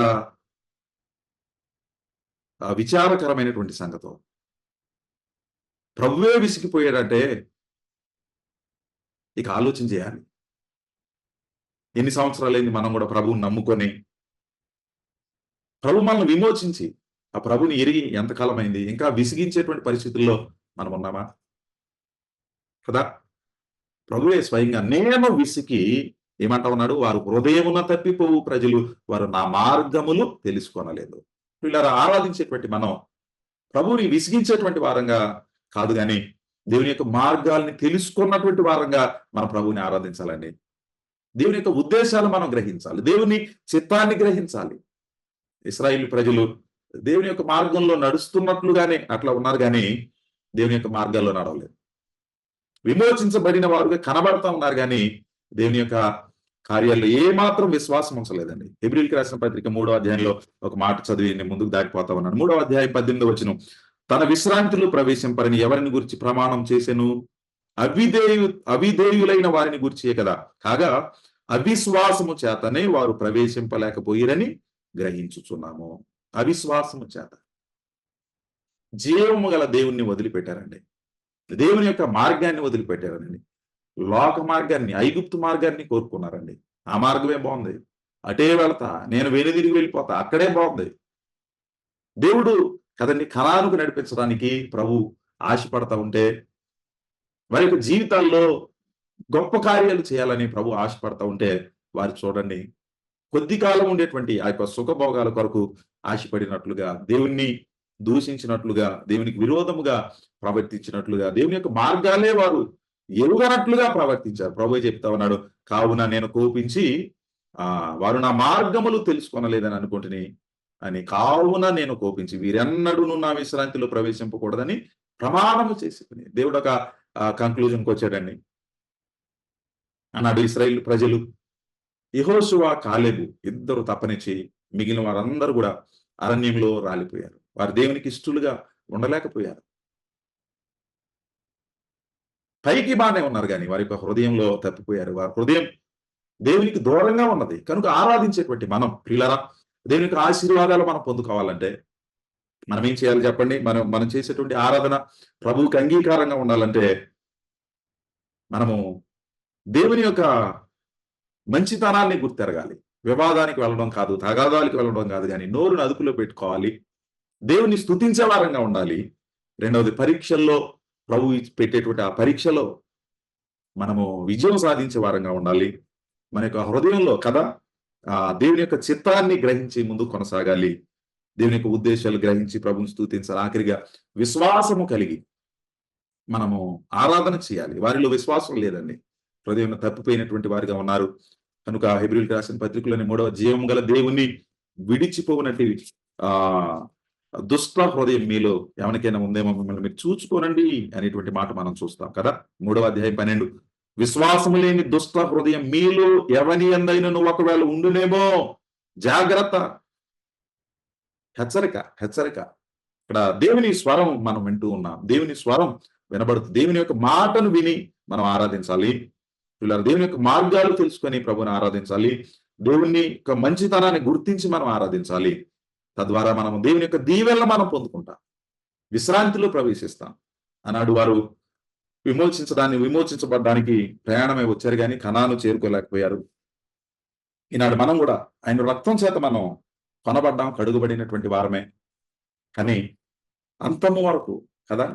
విచారకరమైనటువంటి సంగతో. ప్రభువే విసిగిపోయాడంటే ఇక ఆలోచన చేయాలి. ఎన్ని సంవత్సరాలైంది మనం కూడా ప్రభువుని నమ్ముకొని, ప్రభు మనల్ని విమోచించి, ఆ ప్రభుని ఎరిగి ఎంతకాలం అయింది? ఇంకా విసిగించేటువంటి పరిస్థితుల్లో మనం ఉన్నామా కదా? ప్రభువే స్వయంగా నేను విసికి ఏమంటా ఉన్నాడు? వారు హృదయమున తప్పిపోవు ప్రజలు, వారు నా మార్గములు తెలుసుకొనలేదు. వీళ్ళ ఆరాధించేటువంటి మనం ప్రభువుని విసిగించేటువంటి వారంగా కాదు, కానీ దేవుని యొక్క మార్గాల్ని తెలుసుకున్నటువంటి వారంగా మన ప్రభువుని ఆరాధించాలండి. దేవుని యొక్క ఉద్దేశాలు మనం గ్రహించాలి, దేవుని చిత్తాన్ని గ్రహించాలి. ఇశ్రాయేలు ప్రజలు దేవుని యొక్క మార్గంలో నడుస్తున్నట్లుగానే అట్లా ఉన్నారు కానీ దేవుని యొక్క మార్గాల్లో నడవలేదు. విమోచించబడిన వారుగా కనబడతా ఉన్నారు కానీ దేవుని యొక్క కార్యాల్లో ఏ మాత్రం విశ్వాసం ఉంచలేదండి. హెబ్రీయులకు రాసిన పత్రిక 3వ అధ్యాయంలో ఒక మాట చదివి నేను ముందుకు దాటిపోతా ఉన్నాను. 3వ అధ్యాయం 18వ వచనం, తన విశ్రాంతిలో ప్రవేశింపరని ఎవరిని గురించి ప్రమాణం చేసెను? అవిధేయులైన వారిని గురించే కదా. కాగా అవిశ్వాసము చేతనే వారు ప్రవేశింపలేకపోయిరని గ్రహించుచున్నాము. అవిశ్వాసము చేత జీవము గల దేవుణ్ణి వదిలిపెట్టారండి. దేవుని యొక్క మార్గాన్ని వదిలిపెట్టారండి. లోక మార్గాన్ని, ఐగుప్తు మార్గాన్ని కోరుకున్నారండి. ఆ మార్గమే బాగుంది, అటే వెళతా, నేను వెనుదిరిగి వెళ్ళిపోతా, అక్కడే బాగుంది. దేవుడు కదండి కనానుకు నడిపించడానికి ప్రభు ఆశపడతా ఉంటే, వారి యొక్క జీవితాల్లో గొప్ప కార్యాలు చేయాలని ప్రభు ఆశపడతా ఉంటే, వారు చూడండి కొద్ది కాలం ఉండేటువంటి ఆ యొక్క సుఖభోగాల కొరకు ఆశపడినట్లుగా, దేవుణ్ణి దూషించినట్లుగా, దేవునికి విరోధముగా ప్రవర్తించినట్లుగా, దేవుని యొక్క మార్గాలే వారు ఎరుగనట్లుగా ప్రవర్తించారు. ప్రభు చెప్తా ఉన్నాడు, కావున నేను కోపించి వారు నా మార్గములు తెలుసుకొనలేదని అనుకుంటుని అని, కావున నేను కోపించి వీరెన్నడూను నా విశ్రాంతిలో ప్రవేశింపకూడదని ప్రమాణము చేసుకుని దేవుడు ఒక కంక్లూజన్కి వచ్చాడండి. అన్నాడు ఇశ్రాయేలు ప్రజలు, యెహోషువ, కాలేబు ఇద్దరు తప్పనిచ్చి మిగిలిన వారందరూ కూడా అరణ్యంలో రాలిపోయారు. వారు దేవునికి ఇష్టలుగా ఉండలేకపోయారు. పైకి బాగానే ఉన్నారు కానీ వారి యొక్క హృదయంలో తప్పిపోయారు. వారి హృదయం దేవునికి దూరంగా ఉన్నది. కనుక ఆరాధించేటువంటి మనం ప్రియులారా, దేవుని యొక్క ఆశీర్వాదాలు మనం పొందుకోవాలంటే మనం ఏం చేయాలి చెప్పండి? మనం చేసేటువంటి ఆరాధన ప్రభువుకి అంగీకారంగా ఉండాలంటే మనము దేవుని యొక్క మంచితనాన్ని గుర్తెరగాలి. వివాదానికి వెళ్ళడం కాదు, తగాదాలకు వెళ్ళడం కాదు, కానీ నోరును అదుపులో పెట్టుకోవాలి. దేవుని స్తుతించే వారంగా ఉండాలి. రెండవది, పరీక్షల్లో ప్రభు పెట్టేటువంటి ఆ పరీక్షలో మనము విజయం సాధించే వారంగా ఉండాలి. మన యొక్క హృదయంలో కదా దేవుని యొక్క చిత్తాన్ని గ్రహించి ముందుకు కొనసాగాలి. దేవుని యొక్క ఉద్దేశాలు గ్రహించి ప్రభుని స్తుతించాలి. ఆఖరిగా విశ్వాసము కలిగి మనము ఆరాధన చేయాలి. వారిలో విశ్వాసం లేదండి, హృదయంలో తప్పిపోయినటువంటి వారిగా ఉన్నారు. కనుక హెబ్రీయులకు రాసిన పత్రికలోని 3వ జీవం గల దేవుణ్ణి విడిచిపోనట్టి దుష్ట హృదయం మీలో ఎవరికైనా ఉందేమో మిమ్మల్ని మీరు చూచుకోనండి అనేటువంటి మాట మనం చూస్తాం కదా. 3వ అధ్యాయం 12, విశ్వాసము లేని దుష్ట హృదయం మీలో ఎవని యందైనను ఒకవేళ ఉండునేమో జాగ్రత్త. హెచ్చరిక, హెచ్చరిక. ఇక్కడ దేవుని స్వరం మనం వింటూ ఉన్నాం. దేవుని స్వరం వినబడుతుంది. దేవుని యొక్క మాటను విని మనం ఆరాధించాలి. దేవుని యొక్క మార్గాలు తెలుసుకొని ప్రభుని ఆరాధించాలి. దేవుని యొక్క మంచితనాన్ని గుర్తించి మనం ఆరాధించాలి. తద్వారా మనం దేవుని యొక్క దీవెనలు మనం పొందుకుంటాం, విశ్రాంతిలో ప్రవేశిస్తాం. అన్నాడు వారు విమోచించబడడానికి ప్రయాణమై వచ్చారు కానీ కనాను చేరుకోలేకపోయారు. ఈనాడు మనం కూడా ఆయన రక్తం చేత మనం కొనబడ్డాం, కడుగుబడినటువంటి వారమే. కానీ అంతము వరకు కదా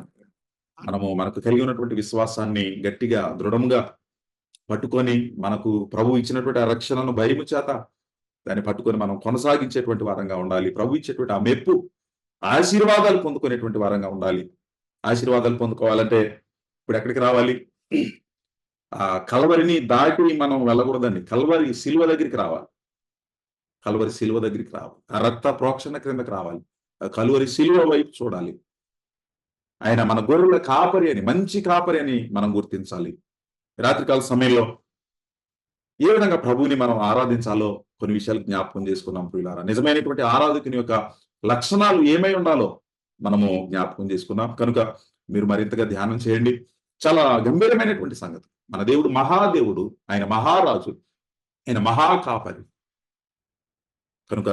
మనకు కలిగి ఉన్నటువంటి విశ్వాసాన్ని గట్టిగా దృఢంగా పట్టుకొని, మనకు ప్రభు ఇచ్చినటువంటి ఆ రక్షణను భయము చేత దాన్ని పట్టుకొని మనం కొనసాగించేటువంటి వారంగా ఉండాలి. ప్రభు ఇచ్చేటువంటి ఆ మెప్పు, ఆశీర్వాదాలు పొందుకునేటువంటి వారంగా ఉండాలి. ఆశీర్వాదాలు పొందుకోవాలంటే ఇప్పుడు ఎక్కడికి రావాలి? ఆ కల్వరిని దాటి మనం వెళ్ళకూడదండి. కల్వరి శిలువ దగ్గరికి రావాలి. కల్వరి శిలువ దగ్గరికి రావాలి. ఆ రక్త ప్రోక్షణ క్రిందకి రావాలి. కల్వరి శిలువ వైపు చూడాలి. ఆయన మన గొర్రెల కాపరి అని, మంచి కాపరి అని మనం గుర్తించాలి. రాత్రికాల సమయంలో ఏ విధంగా ప్రభువుని మనం ఆరాధించాలో కొన్ని విషయాలు జ్ఞాపకం చేసుకున్నాం ప్రియులారా. నిజమైనటువంటి ఆరాధకుని యొక్క లక్షణాలు ఏమై ఉండాలో మనము జ్ఞాపకం చేసుకున్నాం. కనుక మీరు మరింతగా ధ్యానం చేయండి. చాలా గంభీరమైనటువంటి సంగతి. మన దేవుడు మహాదేవుడు, ఆయన మహారాజు, ఆయన మహాకాపరి. కనుక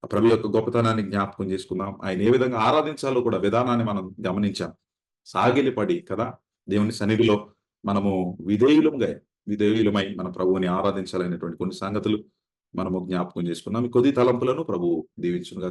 ప్రభు యొక్క గొప్పతనాన్ని జ్ఞాపకం చేసుకుందాం. ఆయన ఏ విధంగా ఆరాధించాలో కూడా విధానాన్ని మనం గమనించాం. సాగిలిపడి కదా దేవుని సన్నిధిలో మనము విధేయులమై మన ప్రభువుని ఆరాధించాలనేటువంటి కొన్ని సంగతులు మనము జ్ఞాపకం చేసుకున్నాం. ఈ కొద్ది తలంపులను ప్రభు దీవించును గాక.